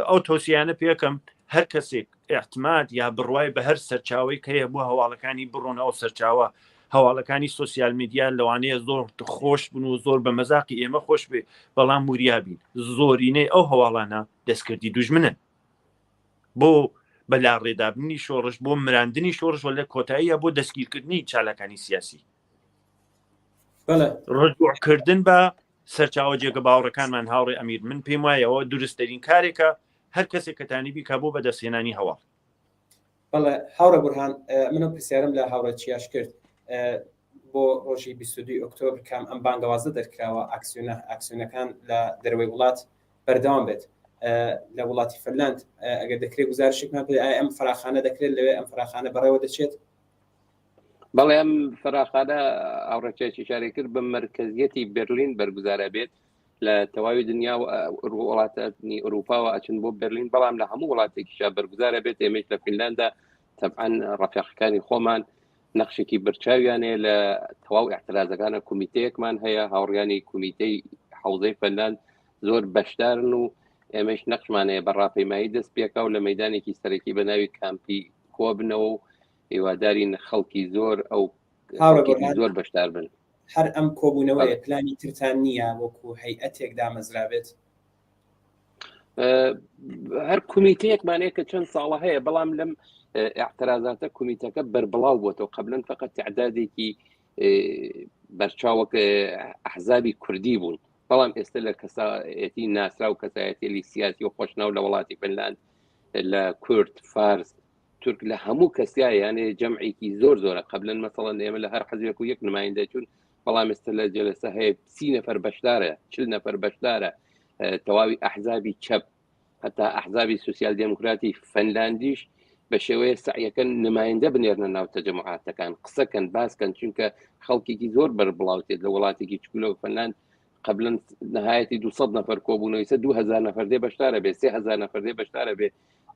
ئەو تۆسیانە پێکەم هەر کەسێک ئێحتماد یا بڕوای بە هەر سەرچاوی کە هەیە بۆ هەواڵەکانی بڕۆنەوە سەرچاوە هەواڵەکانی سوسیال میدیا لەوانەیە زۆر خۆش بن و زۆر بە مەزاقی ئێمە خۆش بێ بەڵام وریابین زۆرینەی ئەو هەواڵانە دەستکردی دوژمنن بۆ بەلا ڕێدابنی شۆڕش بۆ مراندنی شۆڕش لە کۆتاییە بۆ دەستگیرکردنی چالاکانی سیاسی ڕجوعکردن بە سەرچاوە جێگە باوەڕەکانمان هاوڕێ ئەمیر من پێم وایەوە دروستترین کارێکە هەر کەسێک کە تانیبی کا بۆ بەدەستهێنانی هەواڵ. بەڵێ هاوڕە بورهان منە پرسیارم لە هاوڕە چیاش کرد بۆ ڕۆژی 22 ئۆکتۆبر کام ئەم بانگەوازە دەرکراوە ئاکسیۆنەکان لە دەروەی وڵات بەردەوام بێت لە وڵاتی فنلاند ئەگەر دەکرێت گزارشێکمان پێ ئەم فراخانە دەکرێت لەوێ ئەم فراخانە بەڕێوە دەچێت. بەڵێ ئەم فراخانە ئاوڕێکێکی شاری کرد بە مرکزیەتی برلین بەرگزارە بێت لە تەواوی دنیا و وڵاتانی ئەوروپاوە ئەچن بۆ برلین بەڵام لە هەموو وڵاتێکیشا بەرگزارە بێت ئێمەش لە فینلاندا تەبعاً ڕەفیقەکانی خۆمان نەخشێکی بەرچاویانێ لە تەواو احترازەکانە کۆمیتەیەکمان هەیە هاوڕیانی کۆمیتەی حوزەی فنلاند زۆر بەشدارن و ئێمەش نەقشمانەیە بەڕاپەیمایی دەست پێکا و لە مەدانێکی سەرەکی بە ناوی کامپی کۆبنەوە و هیواداری خەڵکی زۆر ئەو زۆر بەشدار بن. هەر ئەم کۆبوونەوەی پلانی ترتان نییە وەکو هەیئەتێک دامەزرابێت؟ هەر کومیتەیەکمانەیە کە چەند ساڵە هەیە، بەڵام لەم اعتراضاتە کومیتەکە بەربڵاو بووەوە. قبلن فقط تعدادێکی بەرچاوەک ئەحزابی کوردی بوون، بەڵام ئێستا لە کەسایەتی ناسرا و کەسایەتی سیاسی و خۆشناو لە وڵاتی فنلاند لە کورد، فارس، تورک لە هەموو کەسیایە، یانێ جەمعێکی زۆرە. قبلن مەسەڵەن ئێمە لە هەر حەزبێک و یەک نمایندە چوون، بەڵام ئێستا لە جەلسە هەیە 30 نەفەر بەشدارە، 40 نەفەر بەشدارە، تەواوی ئەحزابی چەپ، هەتا ئەحزابی سوسیال دموکراتی فنلاندیش بە شێوەیە سعیەکەن نمایندە بنێرنە ناو تەجەموعاتەکان، قسەکەن، باسکەن، چونکە خەڵکێکی زۆر بەربڵاوتێت لە وڵاتێکی چکولە و فنلاند قبلن نهایەتی 200 نەفەر کۆبوونەوەیسە 2000 نەفەر دێ بەشدارە بێ، 3000 نەفەر دێ بەشدارە بێ.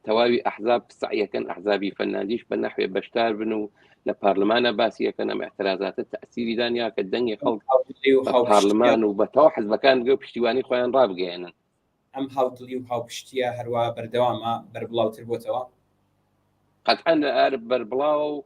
تەواوی ئەحزاب سعیەکەن ئەحزابی فنلاندیش بە نەحوێ بەشدار بن و لە پارلمانە باسیەکەن ئەم اعتراضاتە تەأسیری دانیا کە دەنگی خەڵک پارلمان و بە تەواو حزبەکان گە پشتیوانی خۆیان ڕابگەێنن. ئەم هاودڵی و هاوپشتیە هەروە بەردەوامە بەربڵاوتر بۆتەوە؟ قەتعاً بەربڵاو و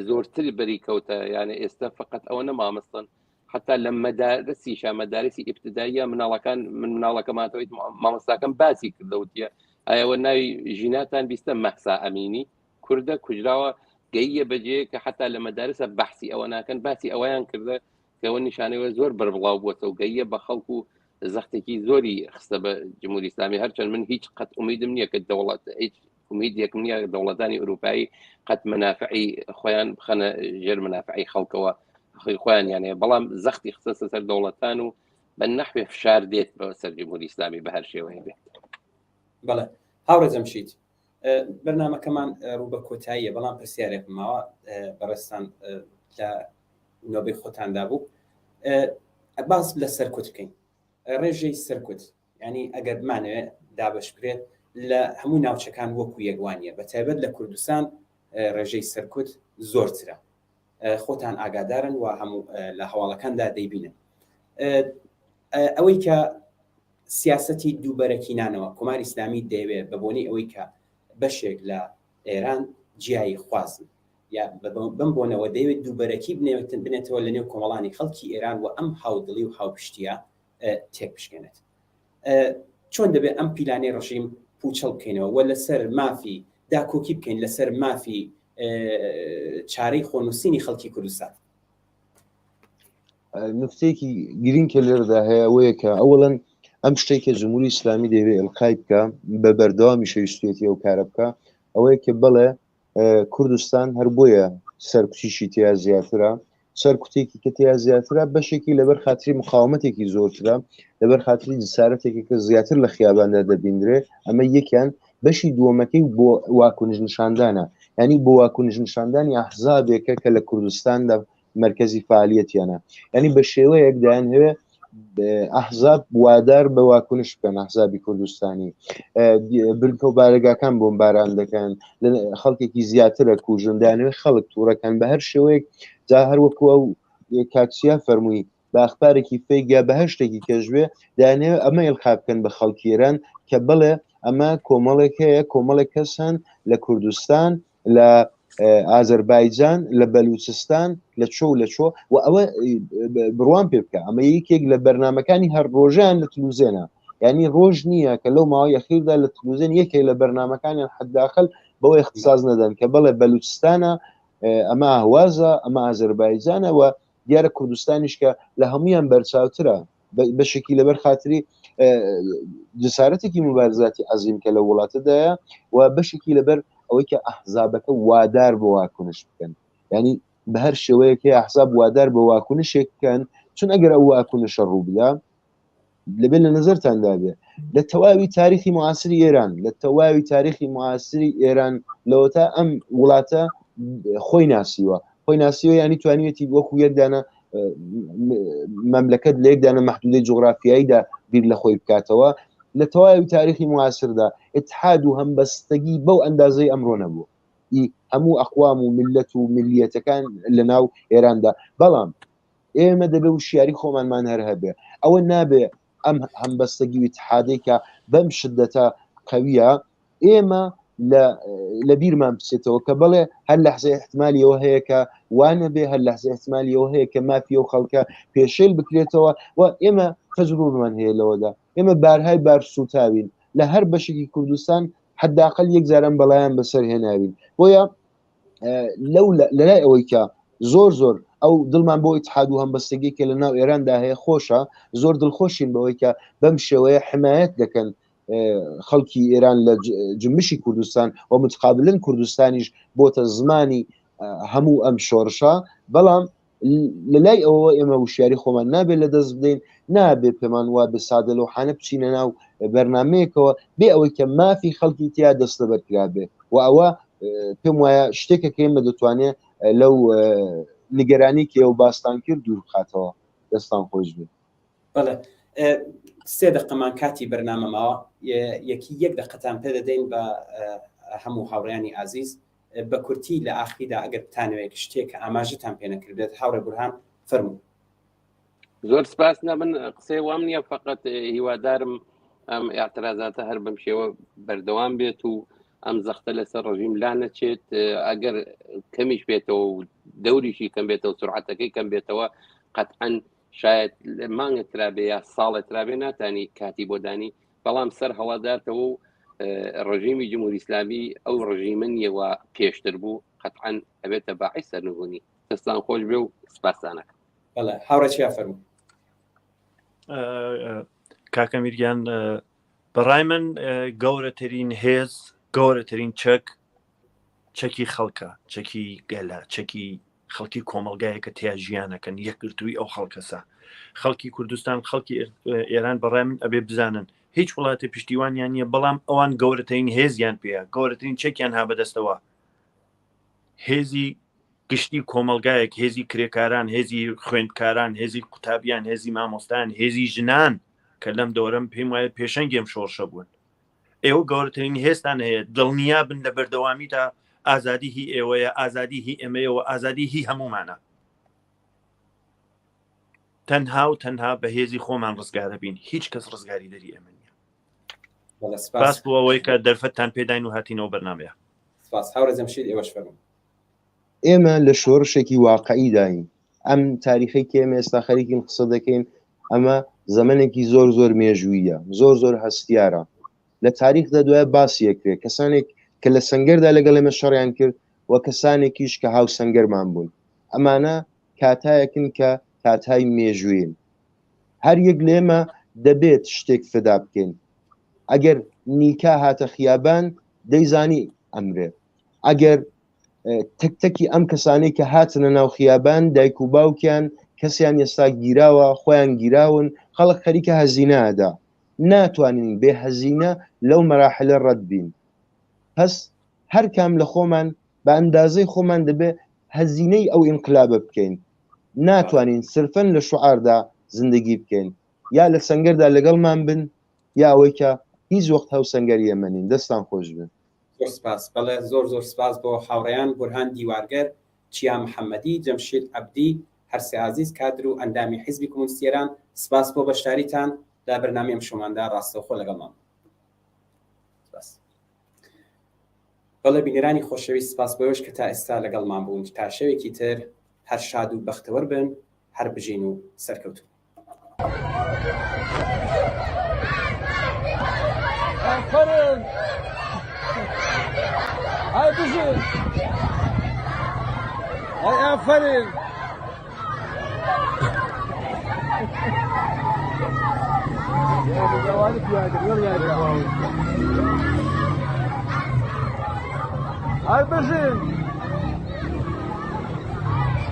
زۆرتر بەریکەوتە. یانە ئێستا فقط ئەوە نەمامەستن، حتا لە مەدارسیشە، مەدارسی ئیبتداییە مناڵەکان، من مناڵەکەماتەوەی مامۆستاکەم باسی کردەوتیە ئایەوە ناوی ژیناتان بیستە مەحسا ئەمینی کوردە کوژراوە گەیە بەجێ کە حتا لە مەدارسە بەحسی ئەوە ناکەن، باسی ئەوەیان کردە کەەوە نیشانەوە زۆر بەربڵاو بووەتە و گەیە بە خەڵکو و زەختێکی زۆری خستە بە جمهوری ئیسلامی. هەرچەند من هیچ قەت ئومیدم نییە کە دەوڵەت هیچ ئومیدێکم نییە دەوڵەتانی ئەوروپایی قەت منافعی خۆیان بخەنە ژێر منافعی خەڵکەوە خۆیان، یانەیە بەڵام زەختی خستە سەر دەوڵەتان و بە نەحوێ فشار دێت بە سەر جمهوری ئیسلامی بە هەر شێوەیە بێت. بەڵێ هاوڕێ جەمشید، بەرنامەکەمان ڕوو بە کۆتاییە، بەڵام پرسیارێکم ماوە بەڕێستان لە نۆبەی خۆتاندا بوو، باس لە سەرکوت بکەین. ڕێژەی سەرکوت، ینی ئەگەر بمانەوێت دابش بکرێت لە هەموو ناوچەکان وەکو یەکوانیە، بە تایبەت لە کوردستان ڕێژەی سەرکوت زۆرترە، خۆتان ئاگادارن و هەموو لە هەواڵەکاندا دەیبینن. ئەوەی کە سیاسەتی دووبەرەکینانەوە کۆماری ئیسلامی دەیەوێت بە بۆنەی ئەوەی کە بەشێک لە ئێران جیایی خوازن یا بم بۆنەوە دەیەوێت دووبەرەکی بنێتەوە لە نێو کۆمەڵانی خەڵکی ئێران و ئەم هاودڵی و هاوپشتیە تێک بشکێنێت. چۆن دەبێت ئەم پیلانەی ڕژیم پوچەڵ بکەینەوە و لەسەر مافی داکۆکی بکەین لەسەر مافی چارەی خۆنووسینی خەڵکی کوردستان؟ نفتێکی گرینکە لێرەدا هەیە ئەوەیە کە ئەوڵەن ئەم شتێکە جمهوری ئیسلامی دەوێت ئەلقای بکە بە بەردەوامی شەویستێتی ئەو کارە بکە، ئەوەیە کە بڵێ کوردستان هەر بۆیە سەرکوتیشی تیا زیاترە، سەرکوتێکی کە تیا زیاترە بەشێکی لەبەر خاتری مقاومەتێکی زۆرترە، لەبەر خاتری جسارەتێکی کە زیاتر لە خیاباندا دەبیندرێت. ئەمە یەکیان. بەشی دووەمەکەی بۆ واکنش نیشاندانە، ینی بۆ واکنش نیشاندانی ئەحزابێکە کە لە کوردستاندا مرکزی فعالیەتیانە، ینی بە شێوەیەک دایانهوێ ئەحزاب وادار بە واکنش بکەن. ئەحزابی کوردستانی برکە و بارگاکان بۆمباران دەکەن، خەڵکێکی زیاترە کوژن، دایانوێ خەڵک تووڕەکەن بە هەر شێوەیەک. جا هەروەکو ئەو کاکسیا فەرمووی بە ئەخبارێکی فێکیا بە هەر شتێکی کەژوێ دایانوێ ئەمە ئێڵقا بکەن بە خەڵکی ئێران کە بڵێ ئەمە کۆمەڵێک هەیە، کۆمەڵێک کەسان لە کوردستان، لە ئازەربایجان، لە بەلوچستان، لە چۆ و لە چۆ و ئەوە بڕوان پێ بکە. ئەمە یەکێک لە بەرنمەکانی هەر ڕۆژیان لە تلوزێنە، ینی ڕۆژ نییە کە لەو ماوەی ئەخیردا لە تلوزێن یەکێک لە بەرنمەکانیان حداخل بەوە اختصاص نەدەن کە بەڵێ بەلوچستانە، ئەمە ئاهوازە، ئەمە ئازەربایجانە و دیارە کوردستانیش کە لە هەمویان بەرچاوترە بەشێکی لەبەر خاتری جسارەتێکی مبارزاتی عەزیم کە لە وڵاتەدایە و بەشێکی لەبەر ئەوەی کە ئەحزابەکە وادار بە واکنش بکەن، ینی بە هەر شێوەیەکی ئەحزاب وادار بە واکنشێک بکەن، چون ئەگەر ئەو واکنشە ڕوو بدا لەبێت لە نظرتاندا بێ لە تەواوی تاریخی معاصری ئێران، لە تەواوی تاریخی معاصری ئێران لەوەتا ئەم وڵاتە خۆی ناسیوە، ینی توانیوێتی وەکو یەکدانە مەملەکەت لە یەکدانە مەحدودەی جوغرافیاییدا بیر لە خۆی بکاتەوە. لە تەواوی تاریخی معاصردا اتحاد و هەمبەستگی بەو ئەندازەی ئەمڕۆ نەبووە، هەموو ئەقوام و ملت و ملیەتەکان لە ناو ئێراندا. بەڵام ئێمە دەبێ وشیاری خۆمانمان هەر هەبێ، ئەوە نابێ ئەم هەمبەستگی و اتحادەی کە بەم شدەتە قەویە ئێمە لە بیرمان بچێتەوە کە بڵێ هەر لەحزەی احتمالیەوە هەیە کە وانە بێ هەر لەحزەی احتمالیەوە هەیە کە مافیە و خەڵکە پێشێل بکرێتەوە و ئێمە تەجروبەمان هەیە لەوەدا ئێمە بارهای بارسوتاوین لە هەر بەشێکی کوردستان حداقل یەک جاران بەڵایان بەسەر هێناوین بۆیە لەلای ئەوەی کە زۆر ئەو دڵمان بۆ اتحاد و هەمبەستگیکە لە ناو ئێراندا هەیە خۆشە زۆر دڵخۆشین بەوەی کە بەم شێوەیە حمایەت دەکەن خەڵکی ئێران لە جنبشی کوردستان و متقابلن کوردستانیش بۆتە زمانی هەموو ئەم شۆڕشە بەڵام لەلای ئەوە ئێمە وشیاری خۆمان نابێت لە دەست بدەین نابێت پێمان وا بە سادە لەوحانە بچینە ناو بەرنمەیەکەوە بێ ئەوەی کە مافی خەڵکی تیا دەستە بەرکرا بێ و ئەوە پێم وایە شتێکە کە ئێمە دەتوانێت لەو نیگەرانی کە ئەو باستان کرد دوور بخاتەوە دەستان خۆش بێت. بەڵێ 3 دقەمان کاتی بەرنامەماوە یەکی 1 دقەتان پێ دەدەین بە هەموو هاوڕێیانی ئازیز بە کورتی لە ئاخریدا ئەگەر بتانەوەیە شتێک ئاماژتان پێ نەکردێت هاوڕێ بورهان فەرموو. زۆر سپاس نەبن قسەی وام نییە فقط هیوادارم ئەم اعتراضاتە هەر بەم شێوە بەردەوام بێت و ئەم زەختە لەسەر ڕژیم لا نەچێت ئەگەر کەمیش بێتەوە و دەوریشی کەم بێتەوە سرعەتەکەی کەم بێتەوە قەتعەن شاید مانگت رابێ یا ساڵێت رابێ ناتانی کاتی بۆ دانی بەڵام سەر هەوادارتەوە و ڕژیمی جمهوری ئیسلامی ئەو ڕژیمە نیەوە پێشتر بوو قەتعەن ئەبێتە باعث سەرنگونی دەستان خۆش بێ و سپاسانەکە. بەڵێ هاوڕێ چیا فەرموو؟ کاکە میرگیان بەڕای من گەورەترین هێز گەورەترین چەکی خەڵکە چەکی گەلە چەکی خەڵکی کۆمەلگایە کە تیا ژیانەکەن یەکگرتووی ئەو خەڵکەسە خەڵکی کوردستان خەڵکی ئێران بەڕای من ئەبێ بزانن هیچ وڵاتی پشتیوانیان نیە بەڵام ئەوان گەورەترین هێزیان پێەیە گەورەترین چەکیان ها بەدەستەوە هێزی گشتی کۆمەلگایەک هێزی کرێکاران هێزی خوێندکاران هێزی قوتابیان هێزی مامۆستان هێزی ژنان کە لەم دەورەم پێم وایە پێشەنگێم شۆڕشە بوون ئێوە گەورەترین هێستان هەیە دڵنیا بن لە بەردەوامیدا ئازادی هی ئێوەیە ئازادی هی ئێمەیەوە ئازادی هی هەمومانە تەنها و تەنها بە هێزی خۆمان ڕزگارە بین هیچ کەس ڕزگاری دەری ئێمە نیە. سپاس بۆ ئەوەی کە دەرفەتتان پێداین و هاتینەوە بەرنامەیە. سپاس هاوڕێ جەمشید ئێوەش فەرموو. ئێمە لە شۆڕشێکی واقعی داین ئەم تاریخی کە ئێمە ئێستا خەریکین قسە دەکەین ئەمە زەمانێکی زۆر مێژوویە زۆر هەستیارە لە تاریخدا دوای باسیەکرێت کەسانێک کە لە سەنگەردا لەگەڵ ئێمە شەڕیان کرد و کەسانێکیش کە هاو سەنگەرمان بوون ئەمانە کاتایەکن کە کاتای مێژووین هەر یەک لێمە دەبێت شتێک فدا بکەین ئەگەر نیکا هاتە خیابان دەیزانی ئەمرێ ئەگەر تەکتەکی ئەم کەسانەی کە هاتنە ناو خیابان دایک و باوکیان کەسیان ئێستا گیراوە خۆیان گیراون خەڵک خەریکە هەزینەدا ناتوانین بێ هەزینە لەو مەراحلە ڕەت بین پس هەر کام لە خۆمان بە ئەندازەی خۆمان دەبێ هەزینەی ئەو ئینقلابە بکەین ناتوانین سرفەن لە شوعاردا زندگی بکەین یا لە سەنگەردا لەگەڵمان بن یا ئەوەی کە هیچ وەخت هەو سەنگەر ئێمەنین دەستان خۆش بن. زۆر سپاس بەڵێ زۆر سپاس بۆ هاوڕێیان بورهان دیوارگەر چیا محەممەدی جەمشید عەبدی هەرسێ عزیز کادر و ئەندامی حیزبی کۆمونیستی ئێران سپاس بۆ بەشداریتان لە بەرنامەی شۆماندا ڕاستەوخۆ لەگەڵمان. بەڵێ بینەرانی خۆشەویست سپاس بۆیەوەش کە تا ئێستا لەگەڵمان بوون تا شەوێکی تر هەر شاد و بەختەوەر بن هەر بژین و سەرکەوتون. آفرین های بژین های آفرین های بژین